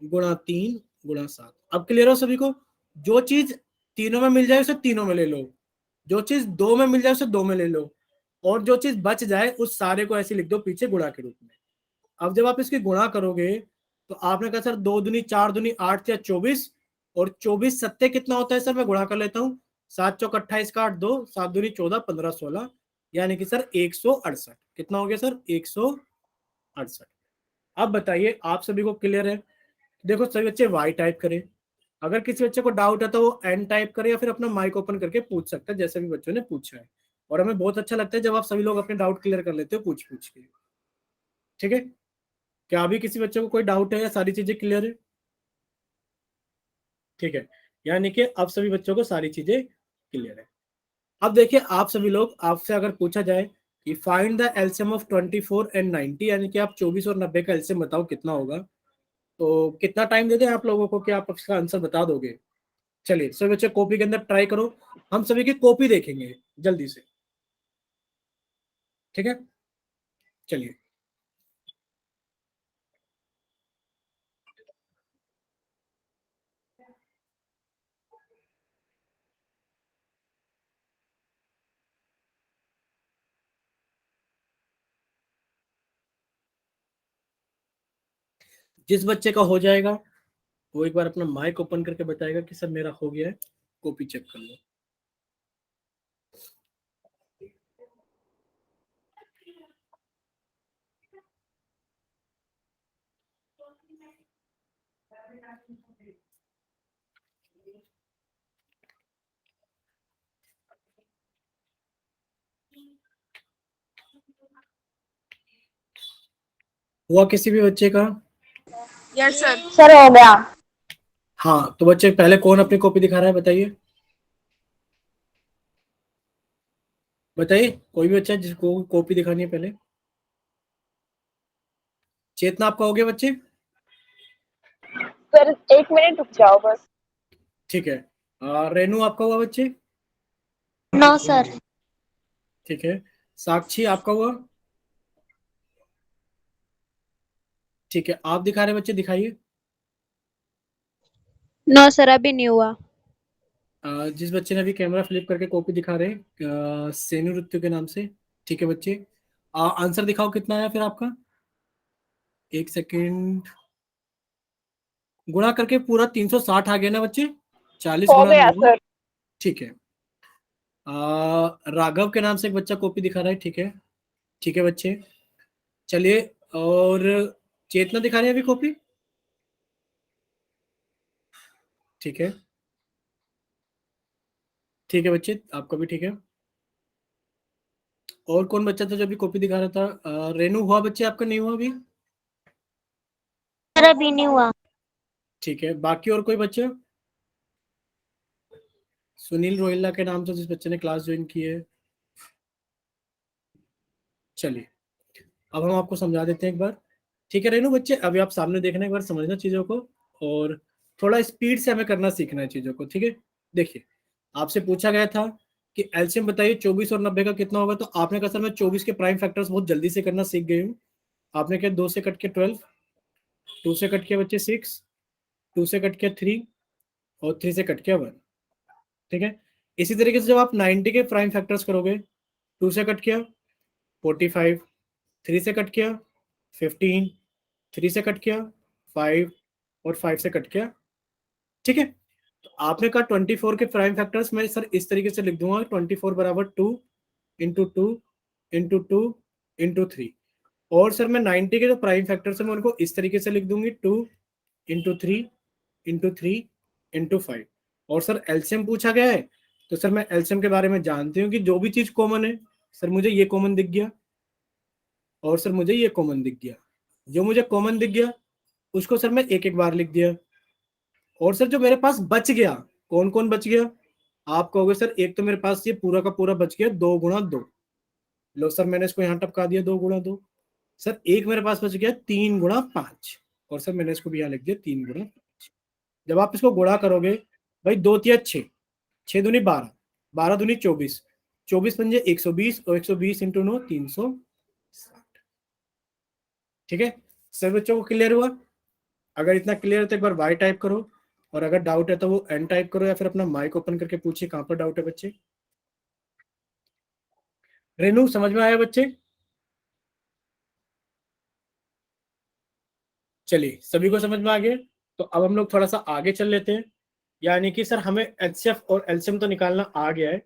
गुणा 3 गुणा 7। अब क्लियर हो सभी को? जो चीज तीनों में मिल जाए उसे तीनों में ले लो, जो चीज 2 में मिल जाए उसे 2 में ले लो, और जो चीज बच जाए उस सारे को ऐसे लिख दो पीछे गुणा के रूप में। अब जब आप इसकी गुणा करोगे तो आपने कहा सर 2 दूनी 4 दूनी 8 या 24, और 24 सत्ते कितना होता है सर? मैं गुणा कर लेता हूँ, 7 चौक 28 का 8 2, 7 दूनी 14, 15 16, यानी कि सर 168। कितना हो गया सर? 168। अब बताइए आप सभी को क्लियर है? देखो सभी बच्चे वाई टाइप करें, अगर किसी बच्चे को डाउट है तो वो एन टाइप करे या फिर अपना माइक ओपन करके पूछ सकता है, जैसे भी बच्चों ने पूछा है। और हमें बहुत अच्छा लगता है जब आप सभी लोग अपने डाउट क्लियर कर लेते हो पूछ पूछ के। ठीक है, क्या अभी किसी बच्चे को कोई डाउट है या सारी चीजें क्लियर है? ठीक है, यानी कि अब सभी बच्चों को सारी चीजें क्लियर है। अब देखिए आप सभी लोग, आपसे अगर पूछा जाए कि find the LCM of 24 and 90, यानी कि आप 24 और 90 का एलसीएम बताओ कितना होगा, तो कितना टाइम दे दें आप लोगों को कि आप इसका आंसर बता दोगे? चलिए सभी बच्चे कॉपी के अंदर ट्राई करो, हम सभी की कॉपी देखेंगे जल्दी से। ठीक है, चलिए। जिस बच्चे का हो जाएगा वो एक बार अपना माइक ओपन करके बताएगा कि सर मेरा हो गया है, कॉपी चेक कर लो। हुआ किसी भी बच्चे का? Yes sir. सर हो गया। हाँ, तो बच्चे पहले कौन अपनी कॉपी दिखा रहा है बताइए, बताइए कोई भी बच्चा जिसको कॉपी दिखानी है पहले। चेतना आपका हो गया बच्चे? सर 1 मिनट रुक जाओ बस। ठीक है, रेनू आपका हुआ बच्चे? No sir. ठीक है, साक्षी आपका हुआ? ठीक है, आप दिखा रहे बच्चे, दिखाइए। नो सर अभी नहीं हुआ। जिस बच्चे ने अभी कैमरा फ्लिप करके कॉपी दिखा रहे हैं, सेनु ऋतु के नाम से। ठीक है बच्चे, आंसर दिखाओ कितना आया फिर आपका? 1 सेकेंड, गुणा करके पूरा 360 आ गया ना बच्चे? 40 हो गुणा गया 9। सर। ठीक है, राघव के नाम से एक बच्चा कॉपी दिखा रहा है। ठीक है, ठीक है बच्चे, चलिए। और चेतना दिखा रहे हैं अभी कॉपी? ठीक है, ठीक है बच्चे, आपका भी ठीक है। और कौन बच्चा था जो अभी कॉपी दिखा रहा था? रेनू हुआ बच्चे, आपका नहीं हुआ अभी? सर अभी नहीं हुआ। ठीक है, बाकी और कोई बच्चा? सुनील रोहिल्ला के नाम से जिस बच्चे ने क्लास ज्वाइन की है। चलिए, अब हम आपको समझा देते हैं एक बार। ठीक है रेनू बच्चे, अभी आप सामने देखना, एक बार समझना चीजों को, और थोड़ा स्पीड से हमें करना सीखना है चीजों को। ठीक है, देखिए आपसे पूछा गया था कि एलसीएम बताइए 24 और 90 का कितना होगा, तो आपने कहा सर मैं 24 के प्राइम फैक्टर्स बहुत जल्दी से करना सीख गई हूँ। आपने क्या 2 से कट के 12, 2 से कट किया बच्चे 6, 2 से कट किया 3 और 3 से कट किया 1। ठीक है, इसी तरीके से जब आप 90 के प्राइम फैक्टर्स करोगे, 2 से कट किया 45, 3 से कट किया 15, 3 से कट किया 5 और 5 से कट किया। ठीक है, तो आपने कहा 24 के प्राइम फैक्टर्स, मैं सर इस तरीके से लिख दूंगा 24 बराबर 2 इंटू 2 इंटू 2 इंटू 3। और सर मैं 90 के जो प्राइम फैक्टर्स है मैं उनको इस तरीके से लिख दूंगी 2 इंटू 3 इंटू 3 इंटू 5। और सर एलसीएम पूछा गया है, तो सर मैं एलसीएम के बारे में जानती हूँ कि जो भी चीज कॉमन है, सर मुझे ये कॉमन दिख गया और सर मुझे ये कॉमन दिख गया, जो मुझे कॉमन दिख गया उसको सर मैं एक एक बार लिख दिया। और सर जो मेरे पास बच गया, कौन कौन बच गया, आप कहोगे सर एक तो मेरे पास ये पूरा का पूरा बच गया 2 गुणा 2, लो सर मैंने इसको यहाँ टपका दिया 2 गुणा 2। सर एक मेरे पास बच गया 3 गुणा 5, और सर मैंने इसको भी यहाँ लिख दिया 3 गुणा 5। जब आप इसको गुणा करोगे, भाई 2 तिया 6, 6 दूनी 12, 12 दूनी 24, 24 पंजे 120 और 120 इंटू 9 360। ठीक है, सर बच्चों को क्लियर हुआ? अगर इतना क्लियर है तो एक बार वाई टाइप करो, और अगर डाउट है तो वो एन टाइप करो, या फिर अपना माइक ओपन करके पूछिए कहां पर डाउट है बच्चे। रेनू समझ में आया बच्चे? चलिए सभी को समझ में आ गया, तो अब हम लोग थोड़ा सा आगे चल लेते हैं। यानी कि सर हमें एचसीएफ और एलसीएम तो निकालना आ गया है,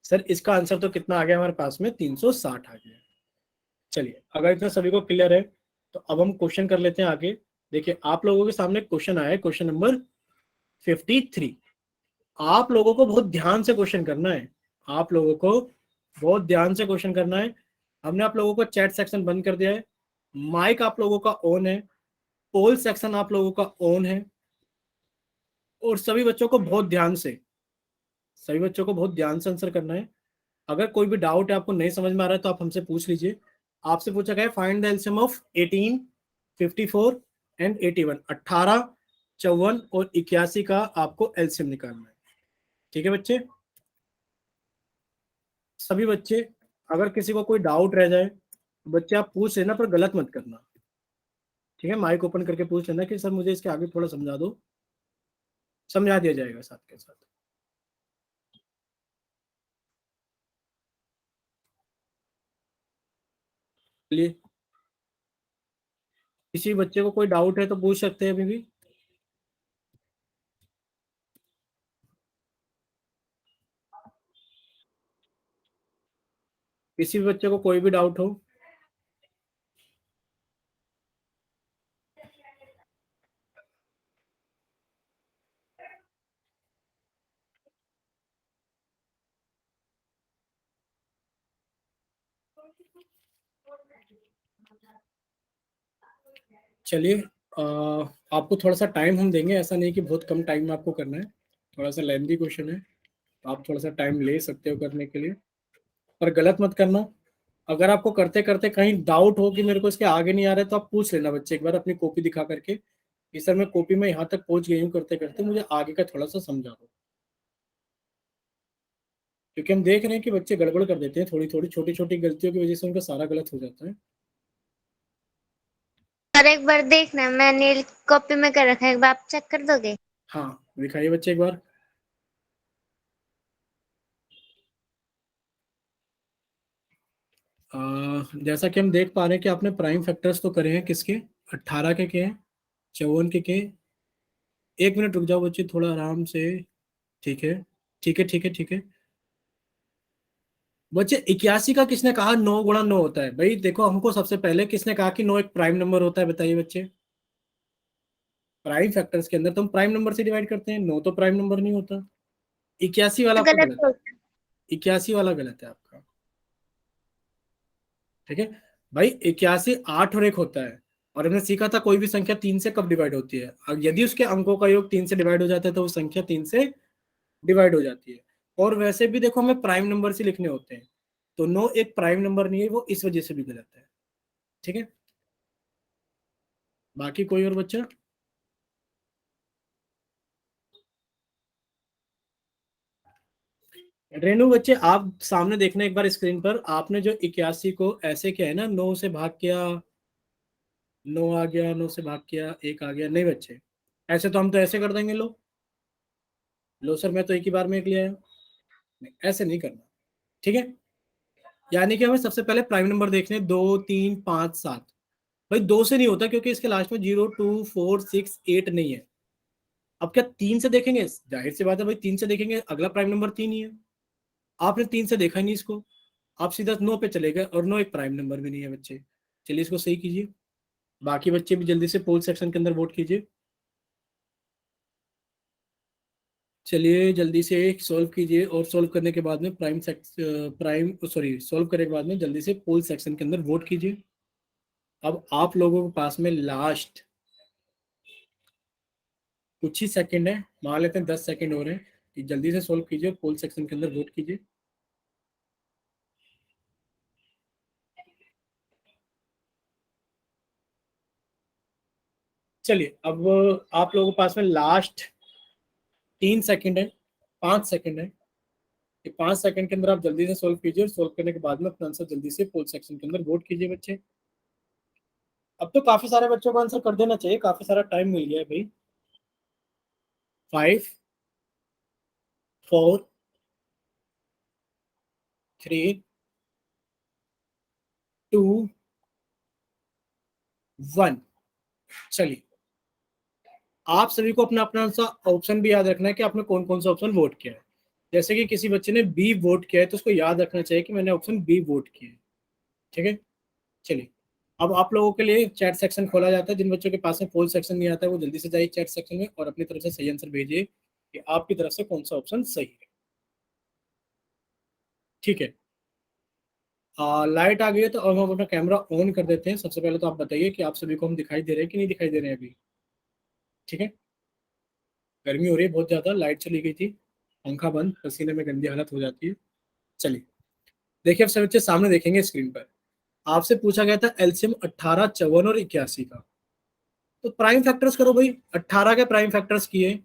सर इसका आंसर तो कितना आ गया हमारे पास में, 360 आ गया। चलिए अगर इतना सभी को क्लियर है तो अब हम क्वेश्चन कर लेते हैं आगे। देखिए आप लोगों के सामने क्वेश्चन आया है, क्वेश्चन नंबर 53। आप लोगों को बहुत ध्यान से क्वेश्चन करना है, आप लोगों को बहुत ध्यान से क्वेश्चन करना है। हमने आप लोगों को चैट सेक्शन बंद कर दिया है, माइक आप लोगों का ऑन है, पोल सेक्शन आप लोगों का ऑन है, और सभी बच्चों को बहुत ध्यान से, सभी बच्चों को बहुत ध्यान से आंसर करना है। अगर कोई भी डाउट है, आपको नहीं समझ में आ रहा है, तो आप हमसे पूछ लीजिए। आपसे पूछा गया find the LCM of 18, 54 and 81, 18, 54 और 81 का आपको एलसीएम निकालना है। ठीक है बच्चे, सभी बच्चे अगर किसी को कोई डाउट रह जाए तो बच्चे आप पूछ लेना, पर गलत मत करना। ठीक है, माइक ओपन करके पूछ लेना कि सर मुझे इसके आगे थोड़ा समझा दो, समझा दिया जाएगा साथ के साथ। चलिए, किसी बच्चे को कोई डाउट है तो पूछ सकते हैं अभी भी। किसी भी बच्चे को कोई भी डाउट हो। चलिए आपको थोड़ा सा टाइम हम देंगे, ऐसा नहीं कि बहुत कम टाइम में आपको करना है, थोड़ा सा लेंथी क्वेश्चन है तो आप थोड़ा सा टाइम ले सकते हो करने के लिए, पर गलत मत करना। अगर आपको करते करते कहीं डाउट हो कि मेरे को इसके आगे नहीं आ रहा है, तो आप पूछ लेना बच्चे एक बार अपनी कॉपी दिखा करके कि सर मैं कॉपी में यहाँ तक पहुंच गई हूँ करते करते, मुझे आगे का थोड़ा सा समझा दो। क्योंकि हम देख रहे हैं कि बच्चे गड़बड़ कर देते हैं, थोड़ी थोड़ी छोटी छोटी गलतियों की वजह से उनका सारा गलत हो जाता है। और एक बार देखना, मैंने कॉपी में कर रखा है, एक बार आप चेक कर दोगे? हाँ दिखाइए बच्चे एक बार। जैसा कि हम देख पा रहे हैं कि आपने प्राइम फैक्टर्स तो करे हैं, किसके, 18 के हैं, 54 के। एक मिनट रुक जाओ बच्चे थोड़ा आराम से। ठीक है ठीक है ठीक है ठीक है बच्चे, 81 का किसने कहा 9 गुणा 9 होता है? भाई देखो, हमको सबसे पहले किसने कहा कि 9 एक प्राइम नंबर होता है, बताइए बच्चे। प्राइम फैक्टर्स के अंदर तो हम प्राइम नंबर से डिवाइड करते हैं, 9 तो प्राइम नंबर नहीं होता। 81 वाला आपका गलत गलत हो है, 81 वाला गलत है आपका। ठीक है भाई, 81 8 और 1 होता है, और हमने सीखा था कोई भी संख्या 3 से कब डिवाइड होती है, और यदि उसके अंकों का योग 3 से डिवाइड हो जाता है तो वो संख्या 3 से डिवाइड हो जाती है। और वैसे भी देखो हमें प्राइम नंबर से लिखने होते हैं, तो 9 एक प्राइम नंबर नहीं है, वो इस वजह से भी गलत है। ठीक है, बाकी कोई और बच्चा? रेनू बच्चे आप सामने देखना एक बार स्क्रीन पर, आपने जो 81 को ऐसे किया है ना, 9 से भाग किया, 9 आ गया, 9 से भाग किया 1 आ गया। नहीं बच्चे, ऐसे तो हम तो ऐसे कर देंगे। लो सर, मैं तो एक ही बार में 1 ले आया। नहीं, ऐसे नहीं करना, ठीक है। यानी कि हमें सबसे पहले प्राइम नंबर देखने 2 3 5 7। भाई 2 से नहीं होता क्योंकि इसके लास्ट में 0 2 4 6 8 नहीं है। अब क्या 3 से देखेंगे? जाहिर सी बात है भाई, 3 से देखेंगे, अगला प्राइम नंबर 3 ही है। आपने 3 से देखा ही नहीं इसको, आप सीधा 9 पे चले गए, और 9 एक प्राइम नंबर भी नहीं है बच्चे। चलिए इसको सही कीजिए। बाकी बच्चे भी जल्दी से पोल सेक्शन के अंदर वोट कीजिए। चलिए जल्दी से सॉल्व कीजिए, और सॉल्व करने के बाद में सॉल्व करने के बाद में जल्दी से पोल सेक्शन के अंदर वोट कीजिए। अब आप लोगों के पास में लास्ट कुछ ही सेकंड है, मान लेते हैं 10 सेकंड हो रहे हैं, कि जल्दी से सॉल्व कीजिए और पोल सेक्शन के अंदर वोट कीजिए। चलिए अब आप लोगों के पास में लास्ट 3 सेकंड है, 5 सेकंड है। ये 5 सेकंड के अंदर आप जल्दी से सॉल्व कीजिए, और सॉल्व करने के बाद में अपना आंसर जल्दी से पोल सेक्शन के अंदर वोट कीजिए बच्चे। अब तो काफी सारे बच्चों को आंसर कर देना चाहिए, काफी सारा टाइम मिल गया है भाई। 5 4 3 2 1। चलिए आप सभी को अपना अपना सा ऑप्शन भी याद रखना है कि आपने कौन कौन सा ऑप्शन वोट किया है। जैसे कि किसी बच्चे ने बी वोट किया है, तो उसको याद रखना चाहिए कि मैंने ऑप्शन बी वोट किया है, ठीक है। चलिए अब आप लोगों के लिए चैट सेक्शन खोला जाता है। जिन बच्चों के पास में पोल सेक्शन नहीं आता है वो जल्दी से जाइए चैट सेक्शन में, और अपनी तरफ से सही आंसर भेजिए कि आपकी तरफ से कौन सा ऑप्शन सही है, ठीक है। लाइट आ गई है, तो अब हम अपना कैमरा ऑन कर देते हैं। सबसे पहले तो आप बताइए कि आप सभी को हम दिखाई दे रहे हैं कि नहीं दिखाई दे रहे हैं अभी, ठीक है। गर्मी हो रही है बहुत ज्यादा, लाइट चली गई थी, पंखा बंद, पसीने में गंदी हालत हो जाती है। चलिए देखिए, अब सब बच्चे सामने देखेंगे स्क्रीन पर। आपसे पूछा गया था एलसीएम 18, 54 और 81 का। तो प्राइम फैक्टर्स करो भाई। 18 के प्राइम फैक्टर्स किए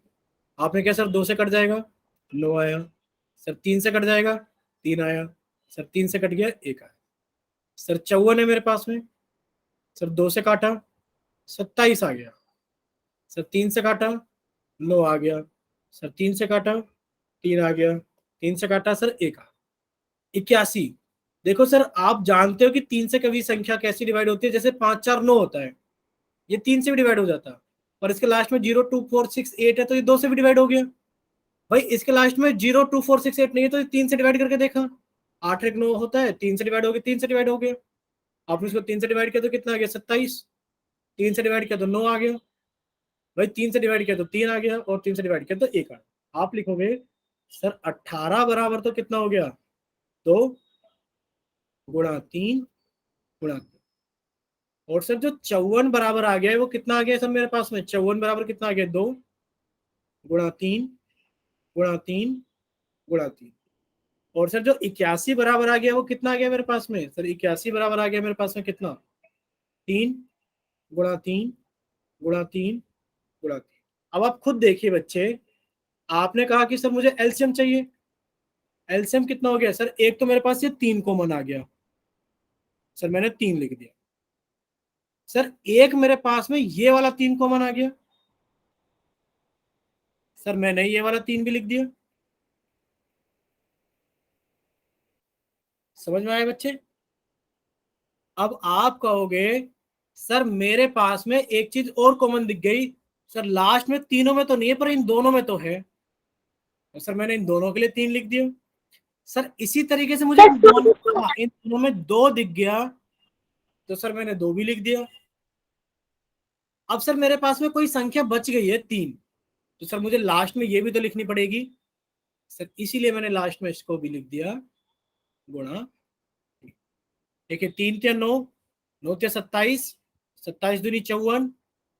आपने, क्या सर 2 से कट जाएगा, 9 आया। सर 3 से कट जाएगा, 3 आया। सर 3 से कट गया, 1 आया। सर 54 है मेरे पास में, सर 2 से काटा, 27 आ गया। सर 3 से काटा, 9 आ गया। सर 3 से काटा, 3 आ गया। 3 से काटा सर 1 आ। 81। देखो सर, आप जानते हो कि 3 से कभी संख्या कैसी डिवाइड होती है, जैसे 5 4 9 होता है, ये 3 से भी डिवाइड हो जाता है। और इसके लास्ट में 0 2 4 6 8 है, तो ये 2 से भी डिवाइड हो गया। भाई इसके लास्ट में 0 2 4 6 8 नहीं है, तो 3 से डिवाइड करके देखा। 8 1 9 होता है, 3 से डिवाइड हो गया, 3 से डिवाइड हो गया। आपने इसको 3 से डिवाइड किया तो कितना आ गया, 27। 3 से डिवाइड किया तो 9 आ गया। भाई 3 से डिवाइड किया तो 3 आ गया, और 3 से डिवाइड किया तो 1 आ गया। आप लिखोगे सर 18 बराबर तो कितना हो गया, 2 गुणा 3 गुणा 3। और सर जो 54 बराबर आ गया है वो कितना आ गया है सर मेरे पास में, 54 बराबर कितना आ गया, 2 गुणा 3 गुणा 3 गुणा 3। और सर जो 81 बराबर आ गया वो कितना आ गया मेरे पास में, सर 81 बराबर आ गया मेरे पास में कितना, 3 गुणा 3 गुणा 3 गुणा 3। अब आप खुद देखिए बच्चे, आपने कहा कि सर मुझे एलसीएम चाहिए। एलसीएम कितना हो गया सर, एक तो मेरे पास ये 3 कॉमन आ गया, सर मैंने 3 लिख दिया। सर एक मेरे पास में ये वाला 3 कॉमन आ गया, सर मैंने ये वाला 3 भी लिख दिया। समझ में आया बच्चे? अब आप कहोगे सर मेरे पास में एक चीज और कॉमन दिख गई, सर लास्ट में तीनों में तो नहीं है पर इन दोनों में तो है। तो सर मैंने इन दोनों के लिए 3 लिख दिया। सर इसी तरीके से मुझे इन दोनों, हाँ, इन दोनों में 2 दिख गया, तो सर मैंने 2 भी लिख दिया। अब सर मेरे पास में कोई संख्या बच गई है 3, तो सर मुझे लास्ट में ये भी तो लिखनी पड़ेगी। सर इसीलिए मैंने लास्ट में इसको भी लिख दिया गुणा। देखिए 3 × 9, 9 × 27, 27 दूनी 54,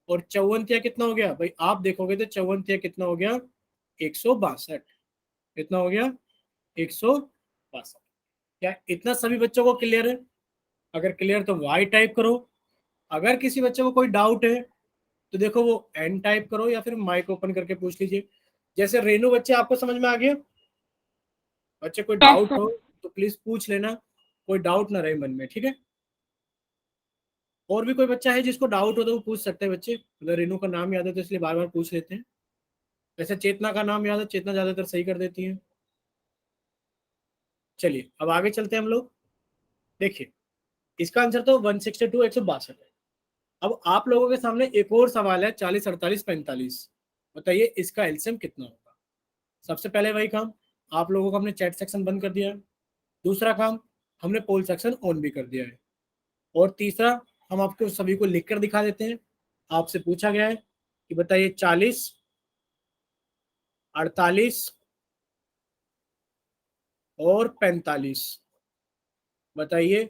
और 54 तिया कितना हो गया भाई, आप देखोगे तो 54 तिया कितना हो गया, 162। कितना हो गया, 162। क्या इतना सभी बच्चों को क्लियर है? अगर क्लियर तो वाई टाइप करो। अगर किसी बच्चे को कोई डाउट है तो देखो वो एन टाइप करो, या फिर माइक ओपन करके पूछ लीजिए। जैसे रेनू बच्चे, आपको समझ में आ गया? बच्चे कोई डाउट हो तो प्लीज पूछ लेना, कोई डाउट ना रहे मन में, ठीक है। और भी कोई बच्चा है जिसको डाउट हो तो वो पूछ सकते हैं बच्चे। मतलब रेनू का नाम याद है तो इसलिए बार बार पूछ लेते हैं। वैसे चेतना का नाम याद है, चेतना ज्यादातर सही कर देती है। चलिए अब आगे चलते हैं हम लोग। देखिए इसका आंसर तो 162 162 है। अब आप लोगों के सामने एक और सवाल है, 40 48 45। बताइए इसका एलसीएम कितना होगा। सबसे पहले वही काम, आप लोगों को हमने चैट सेक्शन बंद कर दिया है। दूसरा काम, हमने पोल सेक्शन ऑन भी कर दिया है। और तीसरा, हम आपको सभी को लिख कर दिखा देते हैं। आपसे पूछा गया है कि बताइए 40 48 और 45, बताइए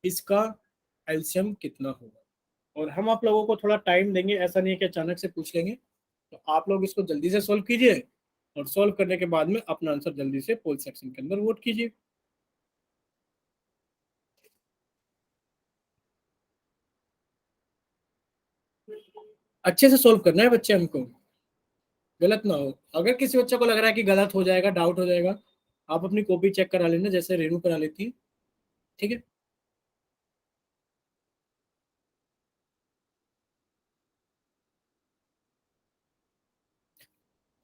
इसका एलसीएम कितना होगा। और हम आप लोगों को थोड़ा टाइम देंगे, ऐसा नहीं है कि अचानक से पूछ लेंगे। तो आप लोग इसको जल्दी से सॉल्व कीजिए और सॉल्व करने के बाद में अपना आंसर जल्दी से पोल सेक्शन के अंदर वोट कीजिए। अच्छे से सॉल्व करना है बच्चे, हमको गलत ना हो। अगर किसी बच्चे को लग रहा है कि गलत हो जाएगा, डाउट हो जाएगा, आप अपनी कॉपी चेक करा लेना जैसे रेनू करा लेती है। ठीक है।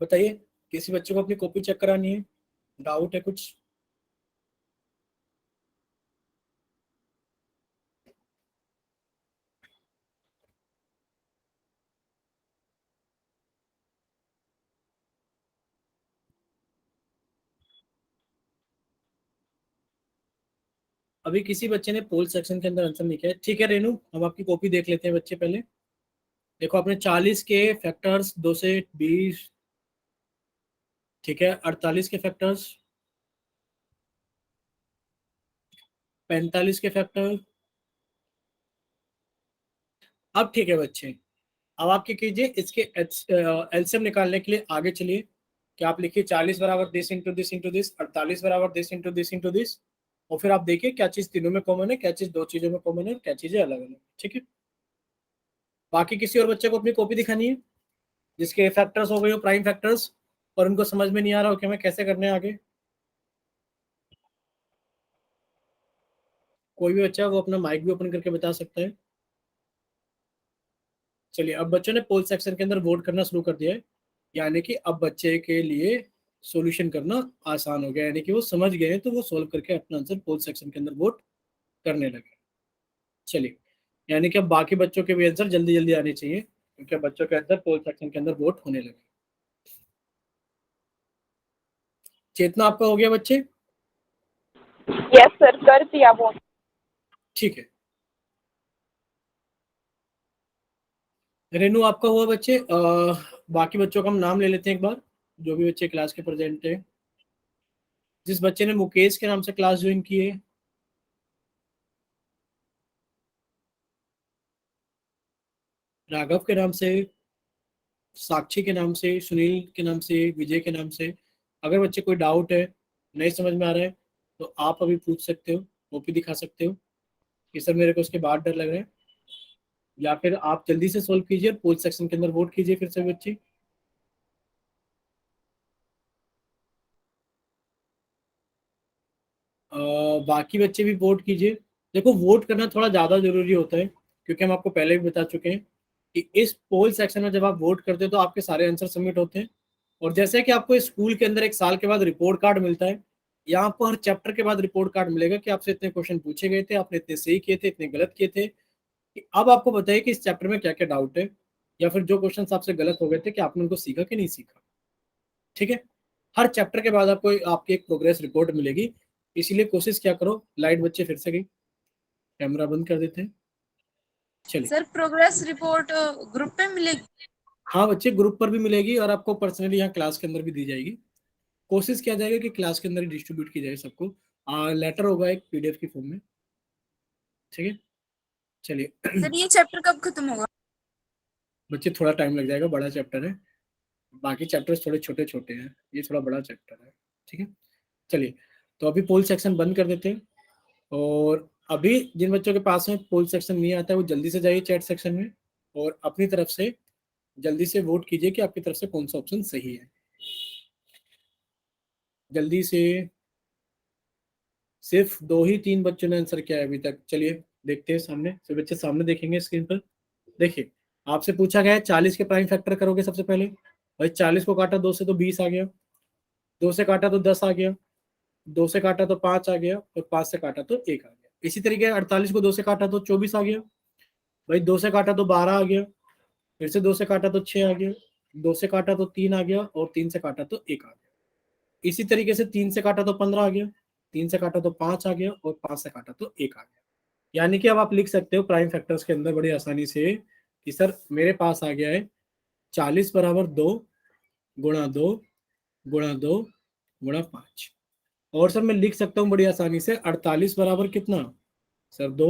बताइए किसी बच्चे को अपनी कॉपी चेक करानी है, डाउट है कुछ। अभी किसी बच्चे ने पोल सेक्शन के अंदर आंसर नहीं किया है। ठीक है रेनू, हम आपकी कॉपी देख लेते हैं बच्चे पहले। देखो आपने 40 के फैक्टर्स 2 से 20, ठीक है, 48 के फैक्टर्स, 45 के फैक्टर। अब ठीक है बच्चे, अब आप क्या कीजिए, इसके एलसीएम निकालने के लिए आगे चलिए। कि आप लिखिए 40 बराबर this into this into this, 48 बराबर this into this into this. और फिर आप देखिए क्या चीज तीनों में कॉमन है, क्या चीज दो चीजों में कॉमन है, और क्या चीजें अलग अलग। ठीक है। बाकी किसी और बच्चे को अपनी कॉपी दिखानी है जिसके फैक्टर्स हो गए हो प्राइम फैक्टर्स, और उनको समझ में नहीं आ रहा हो कि हमें कैसे करने हैं आगे। कोई भी बच्चा वो अपना माइक भी ओपन करके बता सकता है। चलिए अब बच्चों ने पोल सेक्शन के अंदर वोट करना शुरू कर दिया है। यानी कि अब बच्चे के लिए सॉल्यूशन करना आसान हो गया, यानी कि वो समझ गए हैं तो वो सोल्व करके अपना आंसर पोल सेक्शन के अंदर वोट करने लगे। चलिए, यानी कि अब बाकी बच्चों के भी आंसर जल्दी जल्दी आने चाहिए क्योंकि अब बच्चों के आंसर पोल सेक्शन के अंदर वोट होने लगे। चेतना आपका हो गया बच्चे? यस सर, कर दिया वो। ठीक है। रेनू आपका हुआ बच्चे। बाकी बच्चों का हम नाम ले लेते हैं एक बार, जो भी बच्चे क्लास के प्रेजेंट है। जिस बच्चे ने मुकेश के नाम से क्लास ज्वाइन की है, राघव के नाम से, साक्षी के नाम से, सुनील के नाम से, विजय के नाम से। अगर बच्चे कोई डाउट है, नहीं समझ में आ रहा है, तो आप अभी पूछ सकते हो, कॉपी दिखा सकते हो कि सर मेरे को उसके बाद डर लग रहा है। या फिर आप जल्दी से सोल्व कीजिए, पोल सेक्शन के अंदर वोट कीजिए फिर से बच्चे। बाकी बच्चे भी वोट कीजिए। देखो वोट करना थोड़ा ज़्यादा जरूरी होता है क्योंकि हम आपको पहले भी बता चुके हैं कि इस पोल सेक्शन में जब आप वोट करते हो तो आपके सारे आंसर सबमिट होते हैं। और जैसे कि आपको स्कूल के अंदर एक साल के बाद रिपोर्ट कार्ड मिलता है, यहाँ आपको हर चैप्टर के बाद रिपोर्ट कार्ड मिलेगा कि आपसे इतने क्वेश्चन पूछे गए थे, आपने इतने सही किए थे, इतने गलत किए थे। कि अब आपको बताइए कि इस चैप्टर में क्या क्या डाउट है, या फिर जो क्वेश्चन आपसे गलत हो गए थे कि आपने उनको सीखा कि नहीं सीखा। ठीक है। हर चैप्टर के बाद आपको आपकी एक प्रोग्रेस रिपोर्ट मिलेगी। इसीलिए कोशिश क्या करो, लाइट बच्चे फिर से गई, कैमरा बंद कर देते हैं। चलिए। सर प्रोग्रेस रिपोर्ट ग्रुप पे मिलेगी? हाँ बच्चे, ग्रुप पर भी मिलेगी और आपको पर्सनली यहाँ क्लास के अंदर भी दी जाएगी। कोशिश किया जाएगा कि क्लास के अंदर ही डिस्ट्रीब्यूट की जाए सबको। लेटर होगा एक पीडीएफ की फॉर्म में। ठीक है। चलिए। सर ये चैप्टर कब खत्म होगा? बच्चे थोड़ा टाइम लग जाएगा, बड़ा चैप्टर है। बाकी चैप्टर्स थोड़े छोटे छोटे हैं, ये थोड़ा बड़ा चैप्टर है। ठीक है। चलिए, तो अभी पोल सेक्शन बंद कर देते हैं। और अभी जिन बच्चों के पास में पोल सेक्शन नहीं आता है वो जल्दी से जाइए चैट सेक्शन में और अपनी तरफ से जल्दी से वोट कीजिए कि आपकी तरफ से कौन सा ऑप्शन सही है। जल्दी से। सिर्फ 2 ही 3 बच्चों ने आंसर किया है अभी तक। चलिए देखते हैं सामने, सभी बच्चे सामने देखेंगे स्क्रीन पर। देखिए आपसे पूछा गया है 40 के प्राइम फैक्टर करोगे सबसे पहले। भाई 40 को काटा 2 से तो 20 आ गया, 2 से काटा तो 10 आ गया, 2 से काटा तो 5 आ गया, और 5 से काटा तो 1 आ गया। इसी तरीके 48 को 2 से काटा तो 24 आ गया, भाई 2 से काटा तो 12 आ गया, फिर से 2 से काटा तो 6 आ गया, 2 से काटा तो 3 आ गया, और 3 से काटा तो 1 आ गया। इसी तरीके से 3 से काटा तो 15 आ गया, 3 से काटा तो 5 आ गया, और 5 से काटा तो 1 आ गया। यानी कि अब आप लिख सकते हो प्राइम फैक्टर्स के अंदर बड़ी आसानी से कि सर मेरे पास आ गया है 40 बराबर 2 गुणा 2 गुणा 2 गुणा 5। और सर मैं लिख सकता हूं बड़ी आसानी से 48 बराबर कितना, सर 2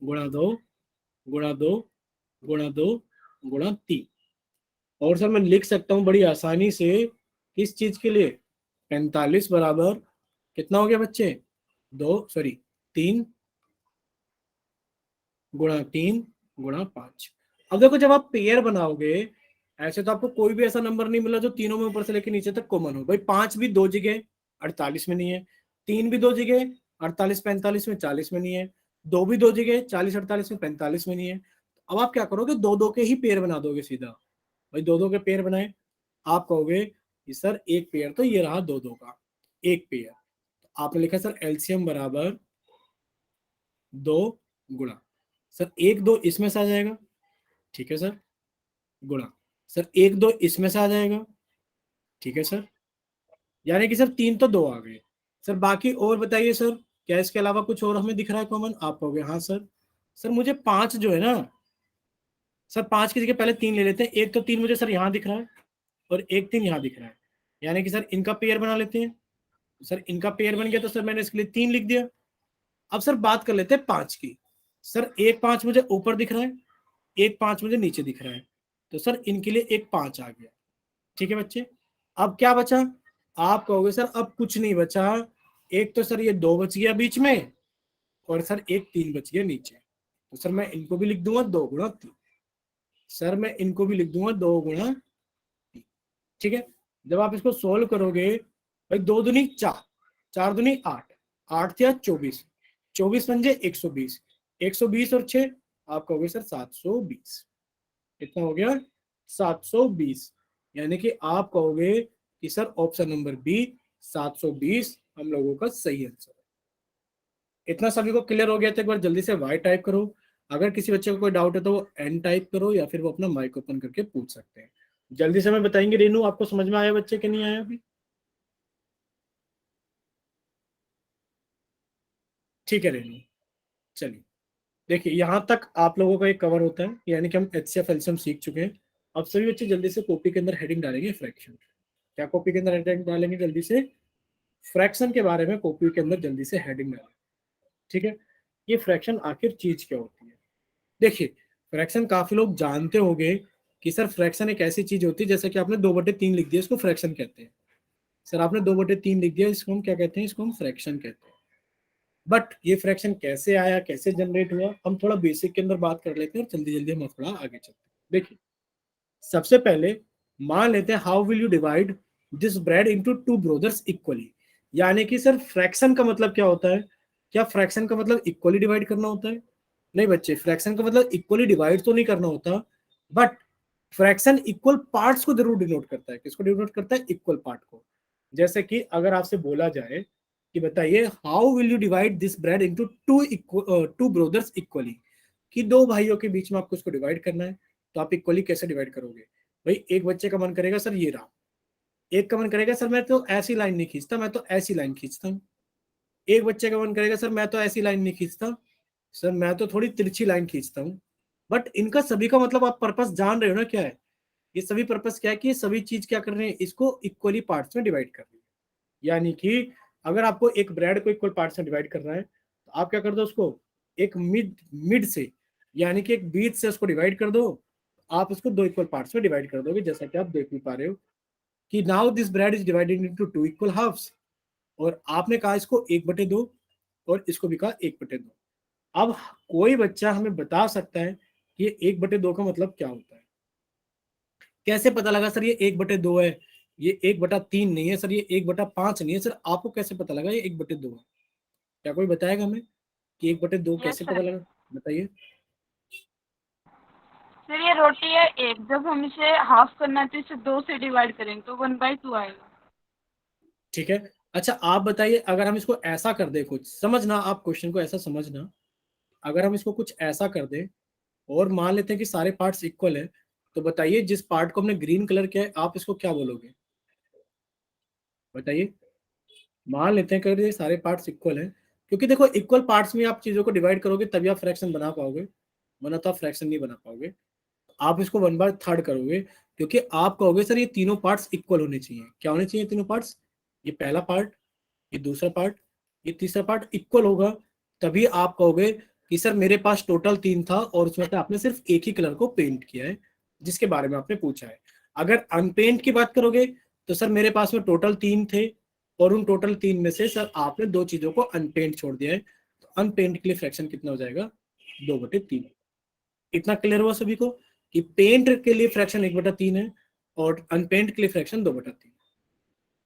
गुणा 2 गुणा 2 गुणा 2 गुणा 3। और सर मैं लिख सकता हूं बड़ी आसानी से किस चीज के लिए, 45 बराबर कितना हो गया बच्चे, 3 गुणा 3 गुणा 5। अब देखो जब आप पेयर बनाओगे ऐसे तो आपको कोई भी ऐसा नंबर नहीं मिला जो तीनों में ऊपर से लेकर नीचे तक कॉमन हो। भाई 5 भी 2 जगह 48 में नहीं है, 3 भी 2 जगह 48 45 में 40 में नहीं है, 2 भी 2 जगह 40 48 में 45 में नहीं है। अब आप क्या करोगे, 2 2 के ही पेयर बना दोगे सीधा। भाई 2 2 के पेयर बनाए, आप कहोगे कि सर एक पेयर तो ये रहा 2 2 का एक पेयर। आपने लिखा सर एलसीएम बराबर 2 गुणा, सर 1 2 इसमें से आ जाएगा, ठीक है सर, गुणा सर 1 2 इसमें से आ जाएगा, ठीक है सर, यानी कि सर 3 तो 2 आ गए। सर बाकी और बताइए सर, क्या इसके अलावा कुछ और हमें दिख रहा है कॉमन। आप कहोगे हाँ सर। सर मुझे 5 जो है ना, सर 5 की जगह पहले 3 ले लेते हैं। एक तो 3 मुझे सर यहाँ दिख रहा है, और एक 3 यहाँ दिख रहा है, यानी कि सर इनका पेयर बना लेते हैं। सर इनका पेयर बन गया तो सर मैंने इसके लिए 3 लिख दिया। अब सर बात कर लेते हैं 5 की। सर एक 5 मुझे ऊपर दिख रहा है, एक 5 मुझे नीचे दिख रहा है, तो सर इनके लिए एक 5 आ गया, ठीक है बच्चे। अब क्या बचा, आप कहोगे सर अब कुछ नहीं बचा। एक तो सर ये 2 बच गया बीच में, और सर एक 3 बच गया नीचे, तो सर मैं इनको भी लिख दूंगा 2 गुणा 3। सर मैं इनको भी लिख दूंगा 2 गुणा 3, ठीक है। जब आप इसको सोल्व करोगे, भाई 2 दूनी 4, 4 दूनी 8, 8 या 24, 24 बन जाए 120, 120 और 6 आप कहोगे सर 720। कितना हो गया, 720। यानी कि आप कहोगे कि सर ऑप्शन नंबर बी 720 हम लोगों का सही आंसर है। इतना सभी को क्लियर हो गया तो एक बार जल्दी से वाई टाइप करो। अगर किसी बच्चे को कोई डाउट है तो वो एन टाइप करो, या फिर वो अपना माइक ओपन करके पूछ सकते हैं। जल्दी से हमें बताएंगे रेनू, आपको समझ में आया बच्चे कि नहीं आया अभी। ठीक है रेनू, चलिए देखिए यहाँ तक आप लोगों का एक कवर होता है, यानी कि हम एचसीएफ एलसीएम सीख चुके हैं। अब सभी बच्चे जल्दी से कॉपी के अंदर हेडिंग डालेंगे फ्रैक्शन। क्या कॉपी के अंदर हेडिंग डालेंगे जल्दी से, फ्रैक्शन के बारे में कॉपी के अंदर जल्दी से हेडिंग डालेंगे, ठीक है। ये फ्रैक्शन आखिर चीज क्या होती है। देखिए फ्रैक्शन काफी लोग जानते होंगे कि सर फ्रैक्शन एक ऐसी चीज होती है, जैसे कि आपने 2/3 लिख दिया इसको फ्रैक्शन कहते हैं। सर आपने 2/3 लिख दिया, इसको हम क्या कहते हैं, इसको हम फ्रैक्शन कहते हैं। बट ये फ्रैक्शन कैसे आया, कैसे जनरेट हुआ, हम थोड़ा बेसिक के अंदर बात कर लेते हैं और जल्दी जल्दी हम थोड़ा आगे चलते हैं। देखिए सबसे पहले मान लेते हैं how will you divide this bread into 2 brothers equally. यानी कि सर फ्रैक्शन का मतलब क्या होता है, क्या फ्रैक्शन का मतलब इक्वली डिवाइड करना होता है। नहीं बच्चे, फ्रैक्शन का मतलब इक्वली डिवाइड तो नहीं करना होता, बट फ्रैक्शन इक्वल पार्ट्स को जरूर डिनोट करता है। किसको डिनोट करता है, इक्वल पार्ट को। जैसे कि अगर आपसे बोला जाए कि बताइए how will you divide this bread into 2 brothers equally, कि 2 भाइयों के बीच में आपको इसको डिवाइड करना है, तो आप इक्वली कैसे डिवाइड करोगे। भाई एक बच्चे का मन करेगा सर ये रहा, एक का मन करेगा सर मैं तो ऐसी लाइन नहीं खींचता, मैं तो ऐसी लाइन खींचता हूँ। एक बच्चे का मन करेगा सर मैं तो ऐसी लाइन नहीं खींचता, सर मैं तो थोड़ी तिरछी लाइन खींचता हूँ। बट इनका सभी का मतलब आप पर्पस जान रहे हो ना क्या है। ये सभी पर्पस क्या है कि ये सभी चीज क्या कर रहे हैं, इसको इक्वली पार्ट्स में डिवाइड कर रही है। यानी कि अगर आपको एक ब्रेड को इक्वल पार्ट्स में डिवाइड करना है तो आप क्या कर दो, उसको एक मिड मिड से यानी कि एक बीच से उसको डिवाइड कर दो। आप उसको 2 इक्वल पार्ट्स में डिवाइड कर दोगे, जैसा कि आप देख भी पा रहे हो कि now this bread is divided into 2 equal halves. और आपने कहा इसको 1/2 और इसको भी कहा 1/2। अब कोई बच्चा हमें बता सकता है कि ये 1/2 का मतलब क्या होता है। कैसे पता लगा सर ये 1/2 है, ये 1/3 नहीं है सर, ये 1/5 नहीं है सर, आपको कैसे पता लगा ये 1/2 है। क्या कोई बताएगा हमें। कि 1/2 Yes, कैसे sir. पता लगा, बताइए। सर ये रोटी है एक, जब हम इसे हाफ करना है तो इसे 2 से डिवाइड करेंगे तो 1/2 आएगा। ठीक है, अच्छा आप बताइए, अगर हम इसको ऐसा कर दे, कुछ समझना, आप क्वेश्चन को ऐसा समझना, अगर हम इसको कुछ ऐसा कर दे और मान लेते हैं कि सारे पार्ट्स इक्वल है, तो बताइए जिस पार्ट को हमने ग्रीन कलर किया है आप इसको क्या बोलोगे, बताइए। मान लेते हैं कि ये सारे पार्ट्स इक्वल हैं, क्योंकि देखो इक्वल पार्ट्स में आप चीजों को डिवाइड करोगे तभी आप फ्रैक्शन बना पाओगे, वरना तो आप फ्रैक्शन नहीं बना पाओगे। आप इसको 1/3 करोगे, क्योंकि आप कहोगे सर ये तीनों पार्ट्स इक्वल होने चाहिए। क्या होने चाहिए तीनों पार्ट्स, ये पहला पार्ट, ये दूसरा पार्ट, ये तीसरा पार्ट इक्वल होगा, तभी आप कहोगे कि सर मेरे पास टोटल 3 था और उसमें से आपने सिर्फ एक ही कलर को पेंट किया है, जिसके बारे में आपने पूछा है। अगर अनपेंट की बात करोगे तो सर मेरे पास में टोटल 3 थे और उन टोटल 3 में से सर आपने 2 चीजों को अनपेंट छोड़ दिया है, तो अनपेंट के लिए फ्रैक्शन कितना हो जाएगा, 2/3। इतना क्लियर हुआ सभी को कि पेंट के लिए फ्रैक्शन 1/3 है और अनपेंट के लिए फ्रैक्शन 2/3।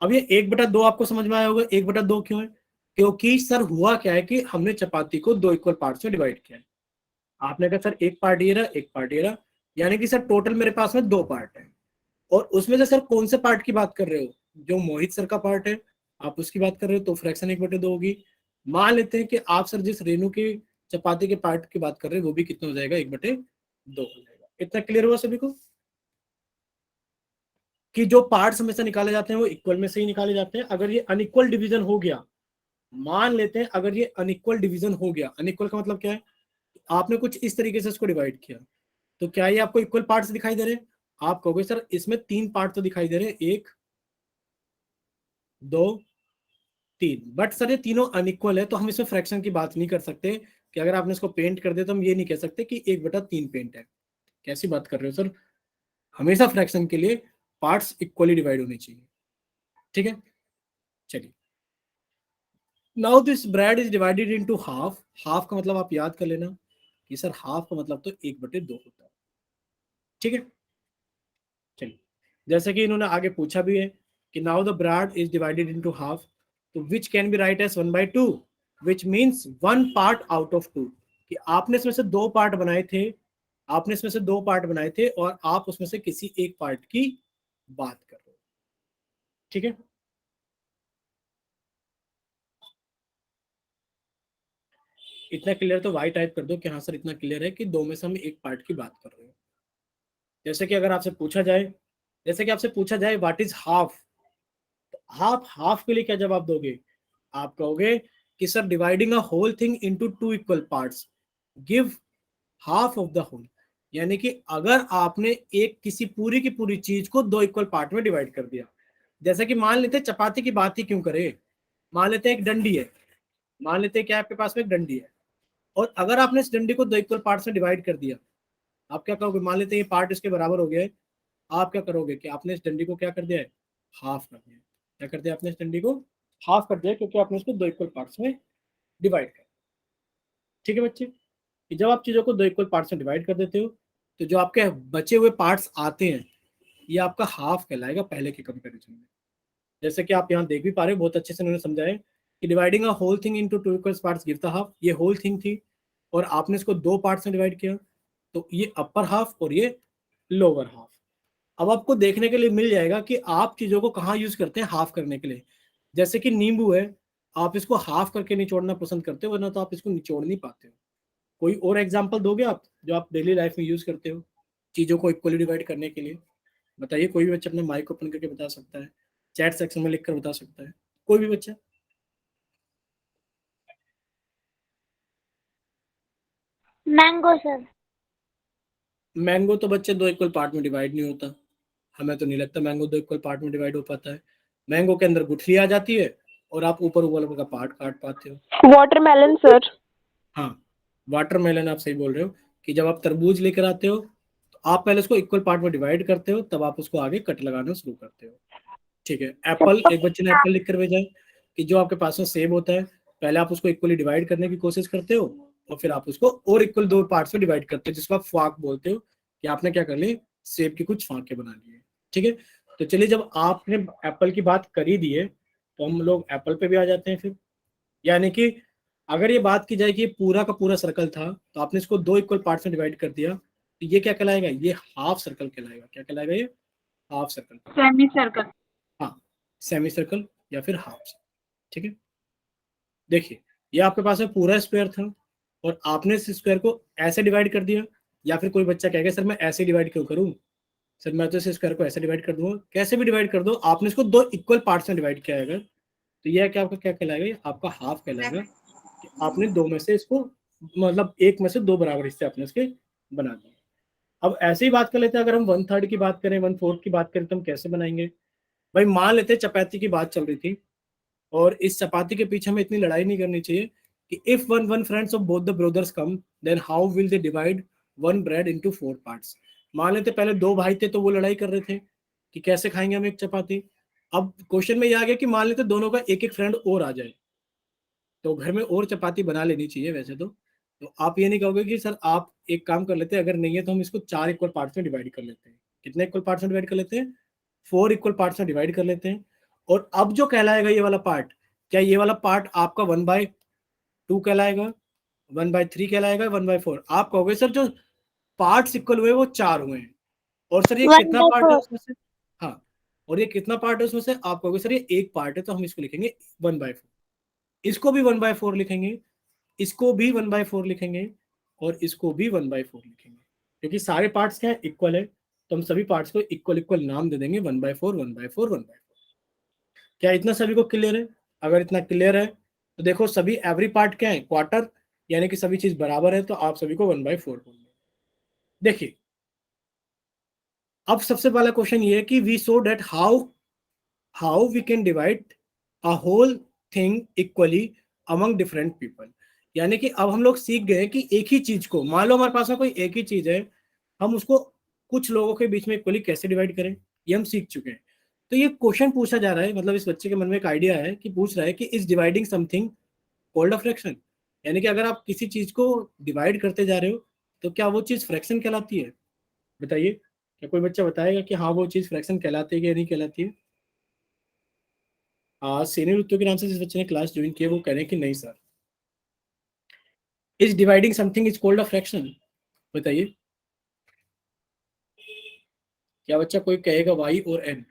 अब ये 1/2 आपको समझ में आया होगा, 1/2 क्यों है, क्योंकि सर हुआ क्या है कि हमने चपाती को 2 इक्वल पार्ट्स में डिवाइड किया है। आपने कहा सर एक पार्ट ये रहा, एक पार्ट ये रहा, यानी कि सर टोटल मेरे पास में 2 पार्ट है, और उसमें से सर कौन से पार्ट की बात कर रहे हो, जो मोहित सर का पार्ट है आप उसकी बात कर रहे हो, तो फ्रैक्शन 1/2 होगी। मान लेते हैं कि आप सर जिस रेनू की चपाती के पार्ट की बात कर रहे हैं वो भी कितना हो जाएगा, 1/2 हो जाएगा। इतना क्लियर हुआ सभी को कि जो पार्ट्स हमेशा निकाले जाते हैं वो इक्वल में से ही निकाले जाते हैं। अगर ये अनइक्वल डिवीजन हो गया, मान लेते हैं अगर ये अनइक्वल डिवीजन हो गया, अनइक्वल का मतलब क्या है, आपने कुछ इस तरीके से इसको डिवाइड किया, तो क्या ये आपको इक्वल पार्ट्स दिखाई दे रहे हैं, आप कहोगे सर इसमें 3 पार्ट तो दिखाई दे रहे हैं, 1 2 3, बट सर ये तीनों अनइक्वल है, तो हम इसमें फ्रैक्शन की बात नहीं कर सकते कि अगर आपने इसको पेंट कर दिया तो हम ये नहीं कह सकते कि 1/3 पेंट है। कैसी बात कर रहे हो सर, हमेशा फ्रैक्शन के लिए पार्ट्स इक्वली डिवाइड होने चाहिए। ठीक है, चलिए। Now this bread is divided into half, half का मतलब आप याद कर लेना कि सर हाफ का मतलब तो 1/2 होता है। ठीक है, चलिए, जैसे कि इन्होंने आगे पूछा भी है कि now the bread is divided into half, तो which can be write as 1/2, which means 1 part out of 2, कि आपने इसमें से 2 पार्ट बनाए थे, आपने इसमें से 2 पार्ट बनाए थे और आप उसमें से किसी एक पार्ट की बात कर रहे हो। ठीक है, इतना क्लियर तो वाई टाइप कर दो कि हाँ सर इतना क्लियर है कि 2 में से हम एक पार्ट की बात कर रहे हैं। जैसे कि अगर आपसे पूछा जाए, जैसे कि आपसे पूछा जाए व्हाट इज हाफ, तो हाफ, हाफ के लिए क्या जवाब दोगे, आप कहोगे कि sir dividing a whole thing into 2 equal parts give half of the whole, यानी कि अगर आपने एक किसी पूरी की पूरी चीज को 2 इक्वल पार्ट में डिवाइड कर दिया, जैसे कि मान लेते हैं चपाती की बात ही क्यों करें, मान लेते हैं एक डंडी है, मान लेते हैं क्या आपके पास में एक डंडी है, और अगर आपने इस डंडी को 2 इक्वल पार्ट्स में डिवाइड कर दिया, आप क्या करोगे, मान लेते हैं ये पार्ट इसके बराबर हो गया है, आप क्या करोगे कि आपने इस डंडी को क्या कर दिया है, हाफ कर दिया। क्या कर दिया आपने, इस डंडी को हाफ कर दिया, क्योंकि आपने इसको 2 इक्वल पार्ट्स में डिवाइड कर। ठीक है बच्चे, कि जब आप चीजों को 2 इक्वल पार्ट्स में डिवाइड कर देते हो तो जो आपके बचे हुए पार्ट्स आते हैं ये आपका हाफ कहलाएगा पहले के कंपैरिजन में। जैसे कि आप यहाँ देख भी पा रहे हो, बहुत अच्छे से उन्होंने समझाया कि dividing a whole thing into 2 equal parts give the half, ये होल थिंग थी और आपने इसको 2 पार्ट्स में डिवाइड किया, तो ये अपर हाफ और ये लोअर हाफ। अब आपको देखने के लिए मिल जाएगा कि आप चीजों को कहाँ यूज करते हैं हाफ करने के लिए। जैसे कि नींबू है, आप इसको हाफ करके निचोड़ना पसंद करते हो, वरना तो आप इसको निचोड़ नहीं पाते हो। कोई और एग्जाम्पल दोगे आप जो आप डेली लाइफ में यूज करते हो चीजों को इक्वली डिवाइड करने के लिए, बताइए। कोई भी बच्चा अपने माइक ओपन करके बता सकता है, चैट सेक्शन में लिखकर बता सकता है, कोई भी बच्चा। Mango sir. मैंगो तो बच्चे 2 इक्वल पार्ट में डिवाइड नहीं होता, हमें तो नहीं लगता मैंगो 2 इक्वल पार्ट में डिवाइड हो पाता है। मैंगो के अंदर गुठली आ जाती है और आप ऊपर ऊपर का पार्ट काट पाते हो। Watermelon sir. हाँ, वाटरमेलन आप सही बोल रहे हो कि जब आप तरबूज लेकर आते हो तो आप पहले उसको इक्वल पार्ट में डिवाइड करते हो, तब आप उसको आगे कट लगाना शुरू करते हो। ठीक है, एप्पल, एक बच्चे ने एप्पल लिख कर भेजा है कि जो आपके पास में सेब होता है पहले आप उसको इक्वली डिवाइड करने की कोशिश करते हो और फिर आप उसको और इक्वल 2 पार्ट्स में डिवाइड करते हो, जिसको आप फाक बोलते हो कि आपने क्या कर ली, सेब की कुछ फाके बना लिए। ठीक है, तो चलिए जब आपने एप्पल की बात कर ही दी है तो हम लोग एप्पल पे भी आ जाते हैं फिर। यानी कि अगर ये बात की जाए कि ये पूरा का पूरा सर्कल था तो आपने इसको 2 इक्वल पार्ट्स में डिवाइड कर दिया, तो ये क्या कहलाएगा? ये हाफ सर्कल कहलाएगा। क्या कहलाएगा? ये हाफ सर्कल। Semi circle. हाँ, सेमी सर्कल या फिर हाफ सर्कल। ठीक है, देखिए ये आपके पास में पूरा स्क्वायर था और आपने इस स्क्वायर को ऐसे डिवाइड कर दिया, या फिर कोई बच्चा कहेगा सर मैं ऐसे डिवाइड क्यों करूं, सर मैं तो इस स्क्वायर को ऐसे डिवाइड कर दूंगा। कैसे भी डिवाइड कर दो, आपने इसको 2 इक्वल पार्ट्स में डिवाइड किया है अगर, तो यह क्या आपका क्या कहलाएगा? ये आपका हाफ कहलाएगा कि आपने 2 में से इसको, मतलब 1 में से 2 बराबर हिस्से आपने इसके बना दिए। अब ऐसे ही बात कर लेते हैं, अगर हम 1/3 की बात करें, 1/4 की बात करें तो हम कैसे बनाएंगे? भाई मान लेते हैं चपाती की बात चल रही थी और इस चपाती के पीछे हमें इतनी लड़ाई नहीं करनी चाहिए कि if one friends of both the brothers come then how will they divide one bread into 4 parts. मान लेते पहले 2 भाई थे तो वो लड़ाई कर रहे थे कि कैसे खाएंगे हम एक चपाती। अब क्वेश्चन में ये आ गया कि मान लेते दोनों का एक एक फ्रेंड और आ जाए तो घर में और चपाती बना लेनी चाहिए वैसे तो आप ये नहीं कहोगे कि सर आप एक काम कर लेते हैं, अगर नहीं है तो हम इसको 4 इक्वल पार्ट्स में डिवाइड कर लेते हैं। कितने इक्वल पार्ट्स में डिवाइड कर लेते हैं? 4 इक्वल पार्ट्स में डिवाइड कर लेते हैं। और अब जो कहलाएगा ये वाला पार्ट, क्या ये वाला पार्ट आपका 1/2 कहलाएगा, 1/3 कहलाएगा, 1/4? आप कहोगे सर जो पार्ट्स इक्वल हुए वो 4 हुए हैं। और सर ये कितना पार्ट है 1/4। उसमें से? हाँ, और ये कितना पार्ट है उसमें से? आप कहोगे सर ये एक पार्ट है, तो हम इसको लिखेंगे 1/4। इसको भी 1/4 लिखेंगे, इसको भी 1/4 लिखेंगे और इसको भी 1/4 लिखेंगे, क्योंकि सारे पार्ट्स क्या है? इक्वल है, तो हम सभी पार्ट्स को इक्वल इक्वल नाम दे देंगे 1/4 1/4 1/4। क्या इतना सभी को क्लियर है? अगर इतना क्लियर है तो देखो सभी एवरी पार्ट क्या है? क्वार्टर, यानी कि सभी चीज बराबर है, तो आप सभी को 1/4 बोलेंगे। देखिए अब सबसे पहला क्वेश्चन ये है कि we show that how we can divide a whole thing equally among different people. यानी कि अब हम लोग सीख गए कि एक ही चीज को, मान लो हमारे पास में कोई एक ही चीज है, हम उसको कुछ लोगों के बीच में इक्वली कैसे डिवाइड करें, ये हम सीख चुके हैं। तो ये क्वेश्चन पूछा जा रहा है, मतलब इस बच्चे के मन में एक आइडिया है कि पूछ रहा है कि is dividing something called a fraction. यानी कि अगर आप किसी चीज को डिवाइड करते जा रहे हो तो क्या वो चीज फ्रैक्शन कहलाती है? बताइए, क्या कोई बच्चा बताएगा कि हाँ वो चीज फ्रैक्शन कहलाती है कि नहीं कहलाती है? सीनियर उत्तर के नाम से जिस बच्चे ने क्लास ज्वाइन किया वो कह रहे हैं कि नहीं sir. Is dividing something is called a fraction? बताइए, क्या बच्चा कोई कहेगा वाई और एन?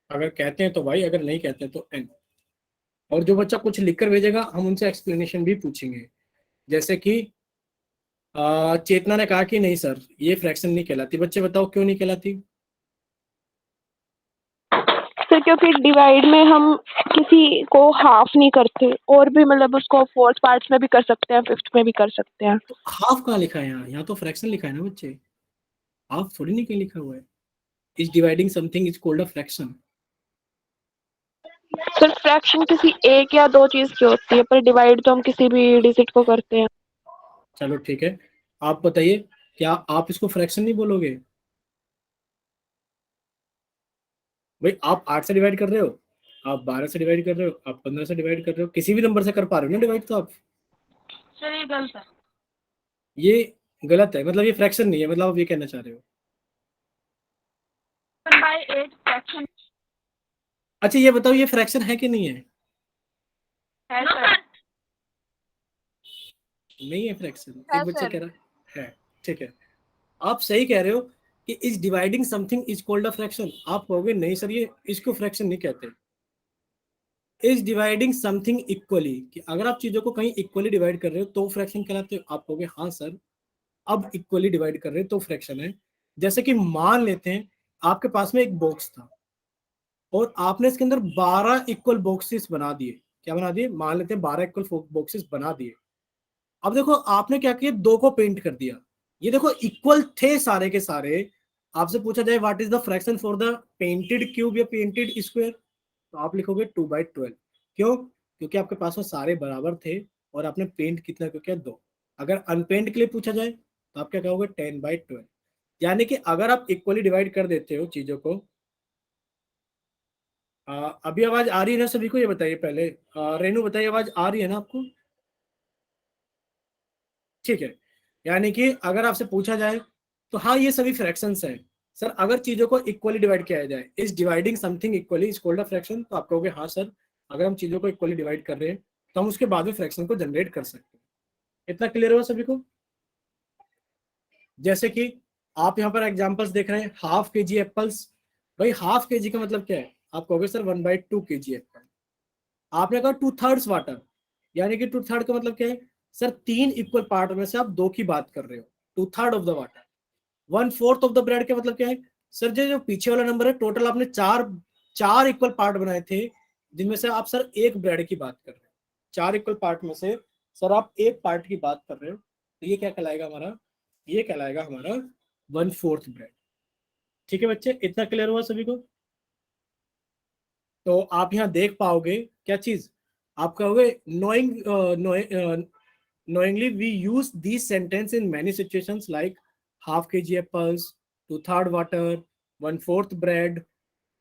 अगर कहते हैं तो वाई, अगर नहीं कहते हैं तो एन। और जो बच्चा कुछ लिखकर भेजेगा हम उनसे एक्सप्लेनेशन भी पूछेंगे। जैसे कि चेतना ने कहा कि नहीं सर ये फ्रैक्शन नहीं कहलाती। बच्चे बताओ क्यों नहीं कहलाती? सर क्योंकि डिवाइड में हम किसी को हाफ नहीं करते, और भी मतलब उसको 4 पार्ट्स में भी कर सकते हैं, 5th में भी कर सकते हैं। तो हाफ कहाँ लिखा है? यहाँ तो फ्रैक्शन लिखा है ना बच्चे, हाफ थोड़ी नहीं कहीं लिखा हुआ है। Is dividing something is called a fraction. Sir fraction किसी एक या दो चीज की होती है, पर डिवाइड तो हम किसी भी डिजिट को करते हैं। चलो ठीक है, आप बताइए क्या आप इसको फ्रैक्शन नहीं बोलोगे? भाई आप 8 से डिवाइड कर रहे हो, आप 12 से डिवाइड कर रहे हो, आप 15 से डिवाइड कर रहे हो, किसी भी नंबर से कर पा रहे हो ना डिवाइड, तो आप सर ये गलत है। ये गलत है, मतलब ये फ्रैक्शन नहीं है, मतलब आप ये कहना चाह रहे हो। 1/8 फ्रैक्शन अच्छा ये बताओ ये फ्रैक्शन है कि नहीं है? है सर। नहीं है फ्रैक्शन, है एक बच्चा सर। कह रहा है ठीक है। आप सही कह रहे हो कि is dividing something is called a fraction. आप कहोगे नहीं सर ये इसको फ्रैक्शन नहीं कहते। इज डिवाइडिंग समथिंग इक्वली, कि अगर आप चीजों को कहीं इक्वली डिवाइड कर रहे हो तो फ्रैक्शन कहलाते हो। आप कहोगे हाँ सर अब इक्वली डिवाइड कर रहे हो तो फ्रैक्शन है। जैसे कि मान लेते हैं आपके पास में एक बॉक्स था और आपने इसके अंदर 12 इक्वल बॉक्सेस बना दिए। क्या बना दिए? मान लेते हैं 12 इक्वल बॉक्सेस बना दिए। अब देखो आपने क्या किया, 2 को पेंट कर दिया। ये देखो इक्वल थे सारे के सारे। आपसे पूछा जाए what is the fraction for the painted cube या पेंटेड स्क्वायर, तो आप लिखोगे 2/12। क्यों? क्योंकि आपके पास में सारे बराबर थे और आपने पेंट कितना किया? 2। अगर अनपेंट के लिए पूछा जाए तो आप क्या कहोगे? 10/12। यानी कि अगर आप इक्वली डिवाइड कर देते हो चीजों को। अभी आवाज आ रही है ना सभी को? ये बताइए पहले, रेनू बताइए आवाज आ रही है ना आपको? ठीक है, यानी कि अगर आपसे पूछा जाए तो हाँ ये सभी फ्रैक्शंस हैं। सर अगर चीजों को इक्वली डिवाइड किया जाए, is dividing something equally is called a fraction, तो आप कहोगे हाँ सर अगर हम चीजों को इक्वली डिवाइड कर रहे हैं तो हम उसके बाद में फ्रैक्शन को जनरेट कर सकते हैं। इतना क्लियर हुआ सभी को? जैसे कि आप यहाँ पर एग्जांपल्स देख रहे हैं, हाफ के जी एप्पल्स। भाई हाफ के जी का मतलब क्या है? आप कहोगे सर 1/2 kg एप्पल। आपने कहा 2/3 वाटर, यानी कि 2/3 का मतलब क्या है सर? 3 इक्वल पार्ट में से आप 2 की बात कर रहे हो, 2/3 of the water. 1/4 of the bread का मतलब क्या है सर? जो पीछे वाला नंबर है, टोटल आपने चार इक्वल पार्ट बनाए थे, जिनमें से आप सर एक ब्रेड की बात कर रहे हो। 4 इक्वल पार्ट में से सर आप एक पार्ट की बात कर रहे हो, तो ये क्या कहलाएगा हमारा? ये कहलाएगा हमारा 1/4 ब्रेड। ठीक है बच्चे, इतना क्लियर हुआ सभी को? तो आप यहाँ देख पाओगे क्या चीज? आप कहोगे knowingly we use these sentence in many situations like half kg apples, 2/3 water, 1/4 bread।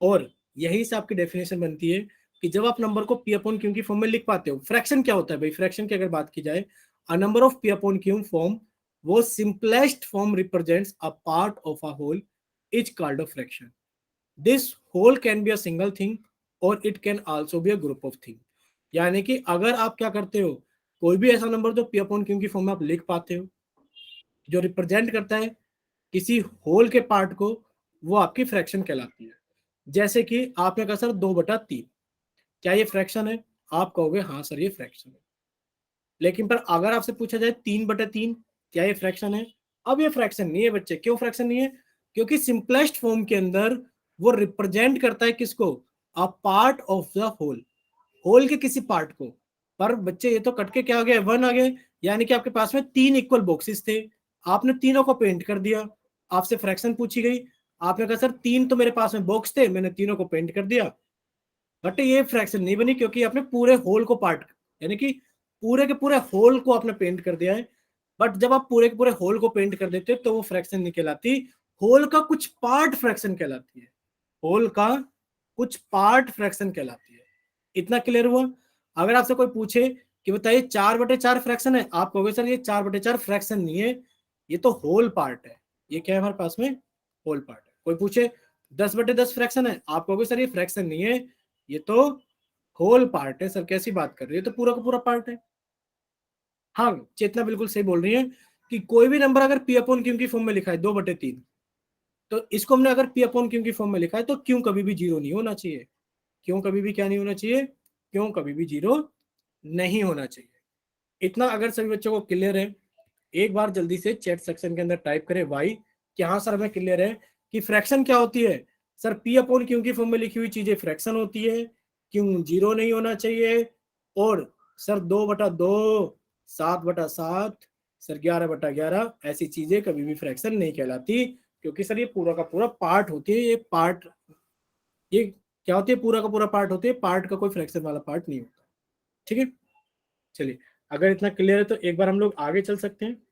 और यही से आपकी डेफिनेशन बनती है कि जब आप नंबर को पी अपॉन क्यू की फॉर्म में लिख पाते हो। फ्रैक्शन क्या होता है भाई? फ्रैक्शन की अगर बात की जाए, a number of p upon q form वो simplest form represents a part of a whole is called a fraction. This whole can be a single thing और it can also be a group of thing. यानी कि अगर आप क्या करते हो, कोई भी ऐसा नंबर जो पी अपॉन क्यू की फॉर्म में आप लिख पाते हो, जो रिप्रेजेंट करता है किसी होल के पार्ट को, वो आपकी फ्रैक्शन कहलाती है। जैसे कि आपने कहा सर 2/3, क्या ये फ्रैक्शन है? आप कहोगे हाँ सर ये फ्रैक्शन है। लेकिन पर अगर आपसे पूछा जाए 3/3, क्या ये फ्रैक्शन है? अब ये फ्रैक्शन नहीं है बच्चे। क्यों फ्रैक्शन नहीं है? क्योंकि सिंपलेस्ट फॉर्म के अंदर वो रिप्रेजेंट करता है किसको? A part of the whole, whole के किसी पार्ट को। पर बच्चे ये तो कट के क्या आ गया? 1 आ गए। यानी कि आपके पास में 3 इक्वल बॉक्सेस थे, आपने तीनों को पेंट कर दिया। आपसे फ्रैक्शन पूछी गई, आपने कहा सर 3 तो मेरे पास में बॉक्स थे, मैंने तीनों को पेंट कर दिया। बट ये फ्रैक्शन नहीं बनी, क्योंकि आपने पूरे होल को पार्ट, यानी कि पूरे के पूरे होल को आपने पेंट कर दिया है। बट जब आप पूरे के पूरे होल को पेंट कर देते हो तो वो फ्रैक्शन नहीं कहलाती, होल का कुछ पार्ट फ्रैक्शन कहलाती है। होल का कुछ पार्ट फ्रैक्शन कहलाती है। इतना क्लियर हुआ? अगर आपसे कोई पूछे कि बताइए 4/4 फ्रैक्शन है, आप कहोगे सर ये 4/4 फ्रैक्शन नहीं है, ये तो होल पार्ट है। ये क्या है हमारे पास में? होल पार्ट है। कोई पूछे 10/10 फ्रैक्शन है, आप कहोगे सर ये फ्रैक्शन नहीं है, ये तो होल पार्ट है। सर कैसी बात कर रही है? तो पूरा का पूरा पार्ट है। हाँ चेतना बिल्कुल सही बोल रही है कि कोई भी नंबर अगर पी अपॉन क्यू की फॉर्म में लिखा है 2/3, तो इसको हमने अगर पी अपॉन क्यू की फॉर्म में लिखा है तो क्यों कभी भी जीरो नहीं होना चाहिए। क्यों कभी भी क्या नहीं होना चाहिए? क्यों कभी भी जीरो नहीं होना चाहिए। इतना अगर सभी बच्चों को क्लियर है, एक बार जल्दी से चैट सेक्शन के अंदर टाइप करें वाई कि हाँ सर हमें क्लियर है कि फ्रैक्शन क्या होती है। सर पी अपॉन क्यू की फॉर्म में लिखी हुई चीजें फ्रैक्शन होती है, क्यों जीरो नहीं होना चाहिए। और सर 2/2, 7/7, सर 11/11 ऐसी चीजें कभी भी फ्रैक्शन नहीं कहलाती, क्योंकि सर ये पूरा का पूरा पार्ट होती है। ये पार्ट, ये क्या होती है? पूरा का पूरा पार्ट होती है, पार्ट का कोई फ्रैक्शन वाला पार्ट नहीं होता। ठीक है, चलिए अगर इतना क्लियर है तो एक बार हम लोग आगे चल सकते हैं।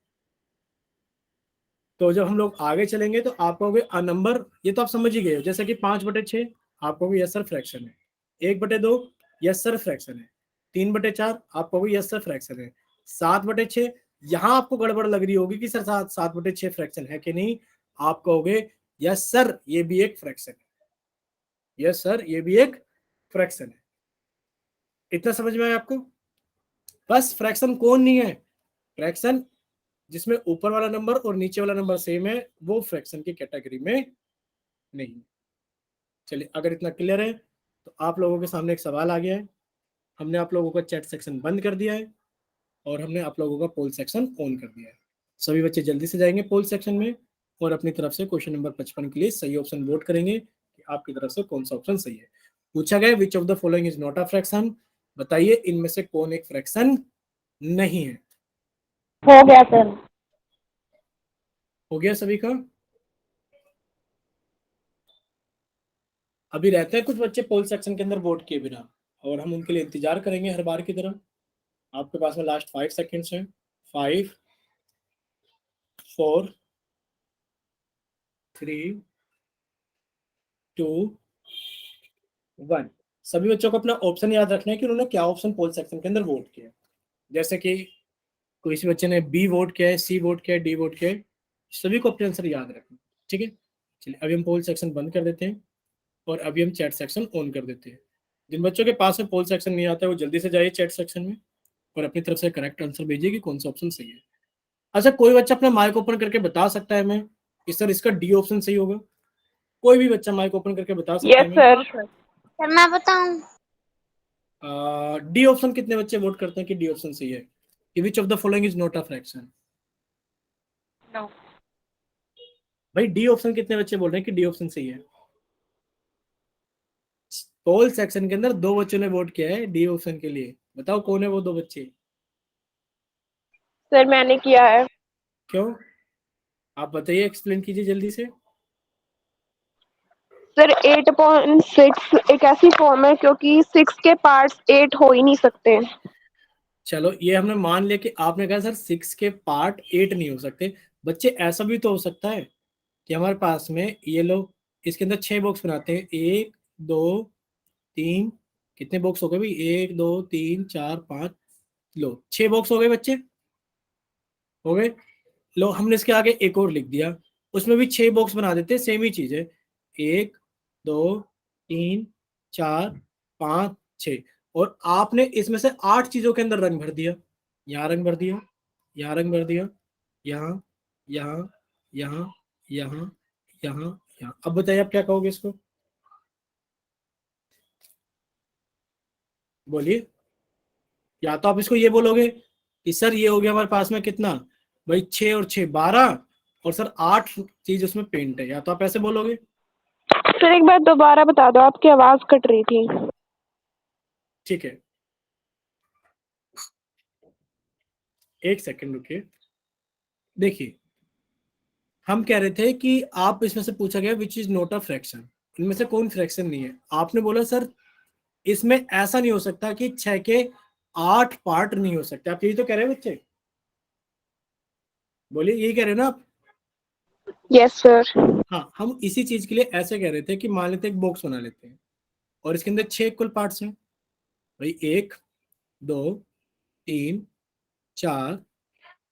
तो जब हम लोग आगे चलेंगे तो आप कहोगे अ नंबर, ये तो आप समझ ही गए हो। जैसे कि 5/6 आप कहोगे यस सर फ्रैक्शन है। 1/2 यस सर फ्रैक्शन है। 3/4 आप कहोगे यस सर फ्रैक्शन है। 7/6 यहाँ आपको गड़बड़ लग रही होगी कि सर 7/6 फ्रैक्शन है कि नहीं, आप कहोगे यस सर ये भी एक फ्रैक्शन है। यस सर ये भी एक फ्रैक्शन है। इतना समझ में आया आपको? बस फ्रैक्शन कौन नहीं है? फ्रैक्शन जिसमें ऊपर वाला नंबर और नीचे वाला नंबर सेम है, वो फ्रैक्शन की कैटेगरी में नहीं। चलिए अगर इतना क्लियर है तो आप लोगों के सामने एक सवाल आ गया है। हमने आप लोगों का चैट सेक्शन बंद कर दिया है और हमने आप लोगों का पोल सेक्शन ऑन कर दिया है। सभी बच्चे जल्दी से जाएंगे पोल सेक्शन में और अपनी तरफ से क्वेश्चन नंबर 55 के लिए सही ऑप्शन वोट करेंगे कि आपकी तरफ से कौन सा ऑप्शन सही है। पूछा गया विच of the following is not a fraction, बताइए इनमें से कौन एक फ्रैक्शन नहीं है। हो गया सर। हो गया सभी का? अभी रहते हैं कुछ बच्चे पोल सेक्शन के अंदर वोट किए बिना, और हम उनके लिए इंतजार करेंगे हर बार की तरह। आपके पास में लास्ट 5 सेकेंड्स हैं। 5 4 3 2 1। सभी बच्चों को अपना ऑप्शन याद रखना है कि उन्होंने क्या ऑप्शन पोल सेक्शन के अंदर वोट किया। जैसे कि किसी बच्चे ने बी वोट किया है, सी वोट किया है, डी वोट किया है। सभी को अपने आंसर याद रखना। ठीक है, चलिए अभी हम पोल सेक्शन बंद कर देते हैं और अभी हम चैट सेक्शन ऑन कर देते हैं। जिन बच्चों के पास में पोल सेक्शन नहीं आता है वो जल्दी से जाइए चैट सेक्शन में और अपनी तरफ से करेक्ट आंसर भेजिए कि कौन सा ऑप्शन सही है। अच्छा, कोई बच्चा अपना माइक ओपन करके बता सकता है हमें कि सर इसका डी ऑप्शन सही होगा? कोई भी बच्चा माइक ओपन करके बता सकता है यस हमें? सर। सर मैं बताऊं? डी ऑप्शन कितने बच्चे वोट करते हैं कि डी ऑप्शन सही है कि which of the following is not a fraction? No. भाई डी ऑप्शन कितने बच्चे बोल रहे हैं कि डी ऑप्शन सही है? पोल सेक्शन के अंदर 2 बच्चों ने वोट किया है डी ऑप्शन के लिए, बताओ कौन है वो 2 बच्चे? सर मैंने किया है। क्यों? आप बताइए, एक्सप्लेन कीजिए जल्दी से। सर 8/6 एक ऐसी फॉर्म है क्योंकि 6 के पार्ट्स 8 हो ही नहीं सकते। चलो ये हमने मान लिया कि आपने कहा सर 6 के पार्ट 8 नहीं हो सकते। बच्चे ऐसा भी तो हो सकता है कि हमारे पास में ये लोग इसके अंदर 6 बॉक्स बनाते हैं, 1 2 3, कितने बॉक्स हो गए भाई? 1 2 3 4 5, लो 6 बॉक्स हो गए बच्चे, हो गए। लो हमने इसके आगे एक और लिख दिया, उसमें भी 6 बॉक्स बना देते हैं, सेम ही चीज है। 1 2 3 4 5 6, और आपने इसमें से 8 चीजों के अंदर रंग भर दिया। यहाँ रंग भर दिया, यहाँ रंग भर दिया, यहाँ यहाँ यहाँ यहाँ यहाँ यहाँ। अब बताइए आप क्या कहोगे इसको, बोलिए। या तो आप इसको ये बोलोगे कि सर ये हो गया हमारे पास में कितना भाई, 6 और 6 12, और सर 8 चीज उसमें पेंट है, या तो आप ऐसे बोलोगे। सर एक बार दोबारा बता दो, आपकी आवाज कट रही थी। ठीक है, एक सेकंड रुकिए। देखिए हम कह रहे थे कि आप इसमें से पूछा गया which is not a fraction, इनमें से कौन फ्रैक्शन नहीं है। आपने बोला सर इसमें ऐसा नहीं हो सकता कि 6 के 8 पार्ट नहीं हो सकते, आप यही तो कह रहे हैं बच्चे? बोलिए, यही कह रहे हैं ना आप? Yes sir. हाँ, हम इसी चीज के लिए ऐसे कह रहे थे कि मान लेते हैं एक बॉक्स बना लेते हैं और इसके अंदर 6 इक्वल पार्ट्स हैं भाई, 1 2 3 4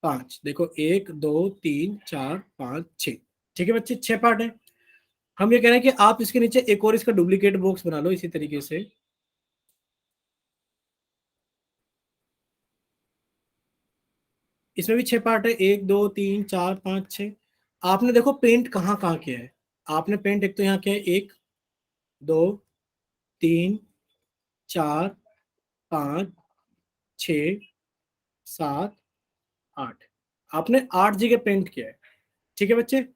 5, देखो 1 2 3 4 5 6, ठीक है बच्चे, 6 पार्ट है। हम ये कह रहे हैं कि आप इसके नीचे एक और इसका डुप्लीकेट बॉक्स बना लो इसी तरीके से। इसमें भी 6 पार्ट है, 1 2 3 4 5 6। आपने देखो पेंट कहाँ कहाँ किया है, आपने पेंट एक तो यहाँ किया है 1 2 3 4 5 6 7 8, आपने 8 जगह पेंट किया है, ठीक है बच्चे।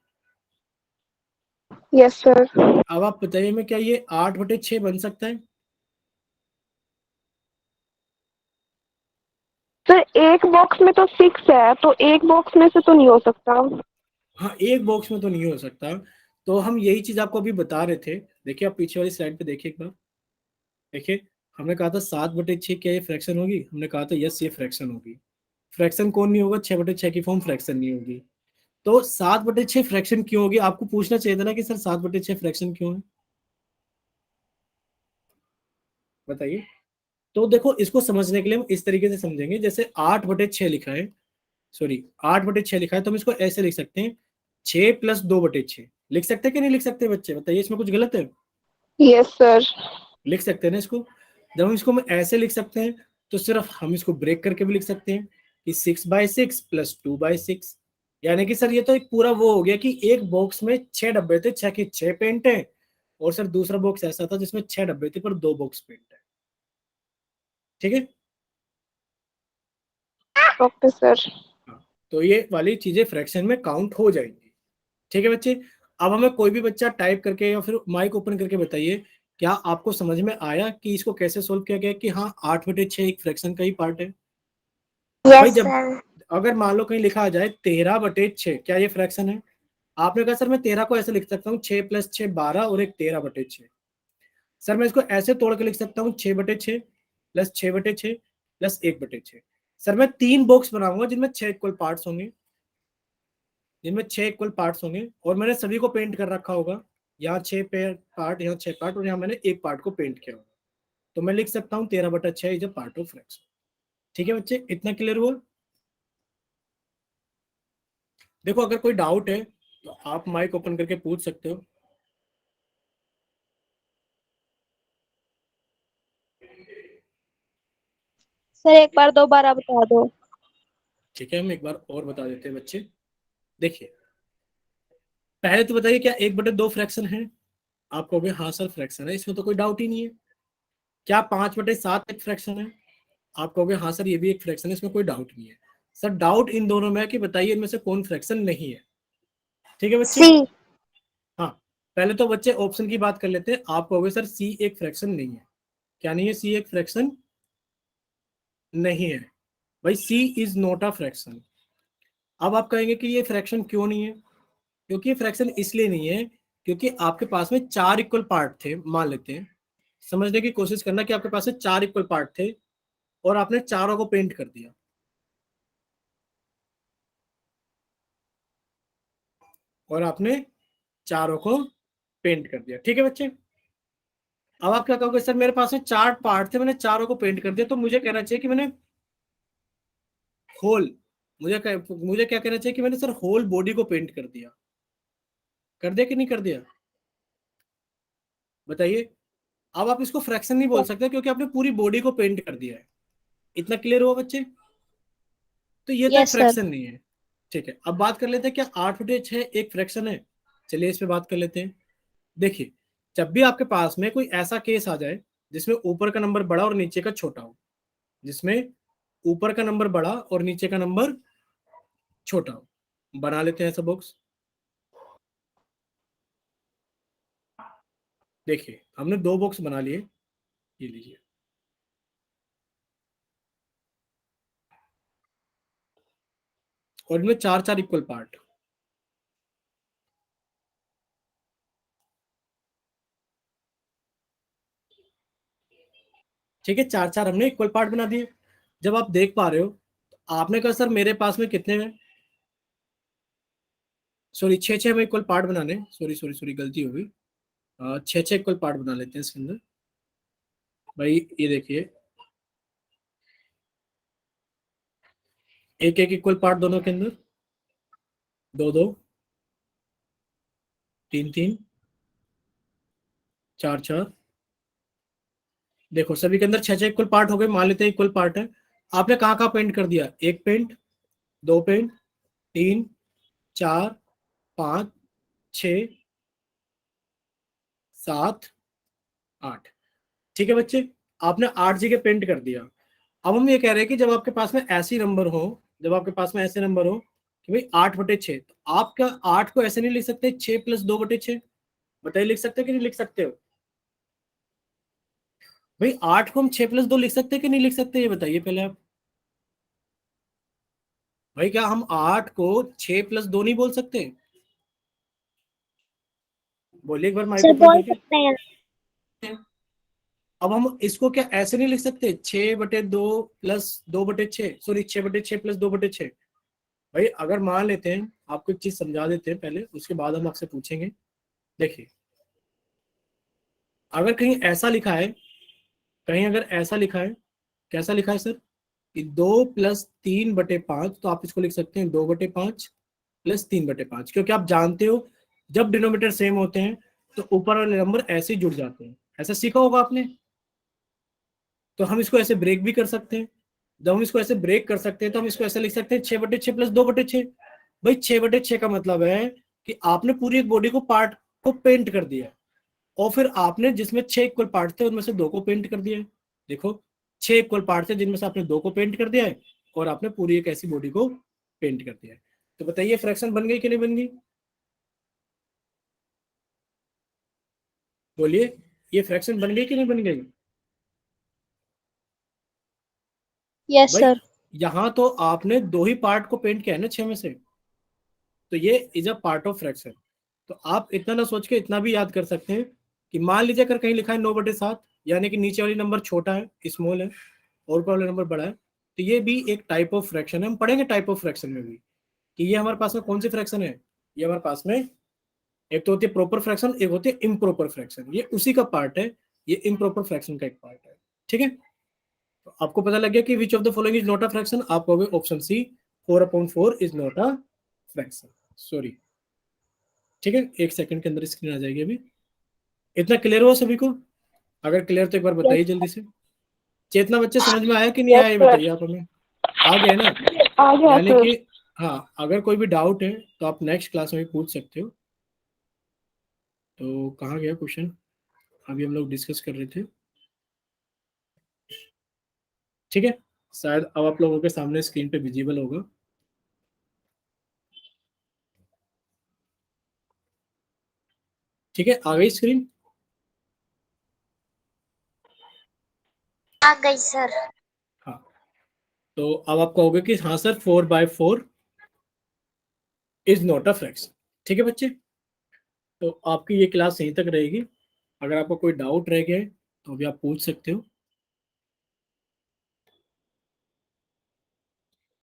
Yes sir. अब आप बताइए मैं, क्या ये 8/6 बन सकता है? सर एक बॉक्स में तो 6 है, तो एक बॉक्स में से तो नहीं हो सकता। हाँ, एक बॉक्स में तो नहीं हो सकता, तो हम यही चीज आपको अभी बता रहे थे। देखिए आप पीछे वाली स्लाइड पे देखिए एक बार, देखिए हमने कहा था 7/6 क्या ये फ्रैक्शन होगी? हमने कहा था यस ये फ्रैक्शन होगी। फ्रैक्शन कौन नहीं होगा? 6/6 की फॉर्म फ्रैक्शन नहीं होगी। तो 7/6 फ्रैक्शन क्यों होगी? आपको पूछना चाहिए था ना कि सर 7/6 फ्रैक्शन क्यों है, बताइए। तो देखो इसको समझने के लिए हम इस तरीके से समझेंगे, जैसे 8/6 लिखा है, सॉरी 8/6 लिखा है, तो हम इसको ऐसे लिख सकते हैं 6 + 2/6, लिख सकते हैं कि नहीं लिख सकते बच्चे, बताइए इसमें कुछ गलत है? Yes sir. लिख सकते हैं ना इसको। जब हम इसको ऐसे लिख सकते हैं तो सिर्फ हम इसको ब्रेक करके भी लिख सकते हैं कि 6/6 + 2/6, यानी कि सर ये तो एक पूरा वो हो गया कि एक बॉक्स में 6 डब्बे थे, 6 के 6 पेंट है, और सर दूसरा बॉक्स ऐसा था जिसमें 6 डब्बे थे पर 2 बॉक्स पेंट है, ठीक है। Okay sir. हाँ, तो ये वाली चीजें फ्रैक्शन में काउंट हो जाएंगी, ठीक है बच्चे। अब हमें कोई भी बच्चा टाइप करके या फिर माइक ओपन करके बताइए, क्या आपको समझ में आया कि इसको कैसे सोल्व किया गया कि हाँ 8/6 एक फ्रैक्शन का ही पार्ट है? भाई यस जब सर। अगर मान लो कहीं लिखा आ जाए 13/6, क्या ये फ्रैक्शन है? आपने कहा सर मैं 13 को ऐसे लिख सकता हूँ 6 + 6 12 और एक 13/6। सर मैं इसको ऐसे तोड़ के लिख सकता हूँ 6/6 + 6/6 + 1/6। सर मैं 3 बॉक्स बनाऊंगा जिनमें 6 इक्वल पार्ट्स होंगे, और मैंने सभी को पेंट कर रखा होगा। यहाँ 6 पेयर पार्ट, यहाँ 6 पार्ट, और यहाँ मैंने एक पार्ट को पेंट किया होगा। तो मैं लिख सकता हूँ 13/6 is a part of fraction, ठीक है बच्चे, इतना क्लियर हुआ? देखो अगर कोई डाउट है तो आप माइक ओपन करके पूछ सकते हो। सर एक बार दोबारा बता दो। ठीक है, हम एक बार और बता देते हैं बच्चे। देखिए, पहले तो बताइए क्या 1/2 फ्रैक्शन है? आप कहोगे हाँ सर फ्रैक्शन है, इसमें तो कोई डाउट ही नहीं है। क्या 5/7 एक फ्रैक्शन है? आप कहोगे हाँ सर ये भी एक फ्रैक्शन है, इसमें कोई डाउट नहीं है। सर डाउट इन दोनों में है कि बताइए इनमें से कौन फ्रैक्शन नहीं है। ठीक है बच्चे। सी। हाँ, पहले तो बच्चे ऑप्शन की बात कर लेते हैं। आप कहोगे सर सी एक फ्रैक्शन नहीं है। क्या नहीं है? सी एक फ्रैक्शन नहीं है। भाई सी इज नॉट अ फ्रैक्शन। अब आप कहेंगे कि ये फ्रैक्शन क्यों नहीं है? क्योंकि ये फ्रैक्शन इसलिए नहीं है क्योंकि आपके पास में 4 इक्वल पार्ट थे, मान लेते हैं। समझने की कोशिश करना कि आपके पास में 4 इक्वल पार्ट थे और आपने चारों को पेंट कर दिया। और आपने चारों को पेंट कर दिया। ठीक है बच्चे। अब आप क्या कहोगे सर मेरे पास में 4 पार्ट थे, मैंने चारों को पेंट कर दिया, तो मुझे कहना चाहिए कि मैंने होल मुझे क्या कहना चाहिए कि मैंने सर होल बॉडी को पेंट कर दिया। कर दिया कि नहीं कर दिया? बताइए। अब आप इसको फ्रैक्शन नहीं बोल सकते क्योंकि आपने पूरी बॉडी को पेंट कर दिया है। इतना क्लियर हुआ बच्चे? तो ये तो एक यस सर। फ्रैक्शन नहीं है। ठीक है, अब बात कर लेते हैं क्या 8/6 एक फ्रैक्शन है? चलिए इस पे बात कर लेते हैं। देखिए, जब भी आपके पास में कोई ऐसा केस आ जाए जिसमें ऊपर का नंबर बड़ा और नीचे का छोटा हो, जिसमें ऊपर का नंबर बड़ा और नीचे का नंबर छोटा हो, बना लेते हैं ऐसा बॉक्स। देखिए हमने 2 बॉक्स बना लिए, ये लीजिए। और इनमें 4-4 इक्वल पार्ट। ठीक है, 4-4 हमने इक्वल पार्ट बना दिए। जब आप देख पा रहे हो तो आपने कहा सर मेरे पास में कितने हैं? सॉरी 6-6 हमें इक्वल पार्ट बनाने, सॉरी सॉरी सॉरी गलती हो गई। 6-6 इक्वल पार्ट बना लेते हैं इसके अंदर। भाई ये देखिए, एक एक इक्वल पार्ट दोनों के अंदर, 2-2, 3-3, 4-4। देखो सभी के अंदर 6-6 इक्वल पार्ट हो गए, मान लेते हैं इक्वल पार्ट है। आपने कहाँ कहाँ पेंट कर दिया? एक पेंट, 2 पेंट, 3, 4, 5, 6, 7, 8। ठीक है बच्चे, आपने 8 जगह पेंट कर दिया। अब हम ये कह रहे हैं कि जब आपके पास में ऐसी नंबर हो, जब आपके पास में ऐसे नंबर हो कि भाई 8/6, तो आप क्या 8 को ऐसे नहीं लिख सकते 6+2/6? बताइए लिख सकते हो कि नहीं लिख सकते हो? भाई 8 को हम 6+2 लिख सकते हैं कि नहीं लिख सकते, ये बताइए पहले आप। भाई क्या हम 8 को 6+2 नहीं बोल सकते? बोलिए एक बार माइक सर ओपन बोल करके। सकते हैं। अब हम इसको क्या ऐसे नहीं लिख सकते 6/2 प्लस 2/6, सॉरी 6/6 प्लस 2/6? भाई अगर मान लेते हैं, आपको एक चीज समझा देते हैं पहले, उसके बाद हम आपसे पूछेंगे। देखिए, अगर कहीं ऐसा लिखा है, कहीं अगर ऐसा लिखा है, कैसा लिखा है सर कि 2+3/5, तो आप इसको लिख सकते हैं 2/5 प्लस 3/5, क्योंकि आप जानते हो जब डिनोमिनेटर सेम होते हैं तो ऊपर वाले नंबर ऐसे ही जुड़ जाते हैं। ऐसा सीखा होगा आपने। तो हम इसको ऐसे ब्रेक भी कर सकते हैं। जब हम इसको ऐसे ब्रेक कर सकते हैं तो हम इसको ऐसे लिख सकते हैं 6/6 प्लस 2/6। भाई 6/6 का मतलब है कि आपने पूरी एक बॉडी को पार्ट को पेंट कर दिया, और फिर आपने जिसमें 6 इक्वल पार्ट थे उनमें से 2 को पेंट कर दिया है। देखो 6 इक्वल पार्ट थे जिनमें से आपने 2 को पेंट कर दिया है, और आपने पूरी एक ऐसी बॉडी को पेंट कर दिया है। तो बताइए फ्रैक्शन बन गई कि नहीं बन गई? बोलिए, ये फ्रैक्शन बन गई कि नहीं बन गई? यस भाई सर। यहाँ तो आपने 2 ही पार्ट को पेंट किया है ना 6 में से, तो ये is a part of fraction. तो आप इतना ना सोच के इतना भी याद कर सकते हैं कि मान लीजिए अगर कहीं लिखा है 9/7, यानी कि नीचे वाली नंबर छोटा है, स्मॉल है, और ऊपर वाला नंबर बड़ा है, तो ये भी एक टाइप ऑफ फ्रैक्शन है। हम पढ़ेंगे टाइप ऑफ फ्रैक्शन में भी कि ये हमारे पास में कौन सी फ्रैक्शन है। ये हमारे पास में एक तो होती है प्रॉपर फ्रैक्शन, एक होती है इम्प्रॉपर फ्रैक्शन, ये उसी का पार्ट है। ये इम्प्रॉपर फ्रैक्शन का एक पार्ट है। ठीक है, तो आपको पता लग गया कि which of the following is not a fraction. आप कहोगे option C, 4/4 is not a fraction. Sorry, ठीक है, एक सेकंड के अंदर स्क्रीन आ जाएगी अभी। इतना क्लियर हुआ सभी को? अगर क्लियर तो एक बार यस। बताइए जल्दी से। चेतना बच्चे समझ में आया कि नहीं आया, ये बताइए आप हमें। आ गया ना? आ गया यानी सर। कि हाँ, अगर कोई भी डाउट है तो आप नेक्स्ट क्लास में भी पूछ सकते हो। तो कहाँ गया क्वेश्चन, अभी हम लोग डिस्कस कर रहे थे। ठीक है, शायद अब आप लोगों के सामने स्क्रीन पे विजिबल होगा। ठीक है, आ गई स्क्रीन? आ गई सर। हाँ, तो अब आप कहोगे कि हाँ sir 4/4 is not a fraction. ठीक है बच्चे, तो आपकी ये क्लास यहीं तक रहेगी। अगर आपको कोई डाउट रह गया है तो अभी आप पूछ सकते हो।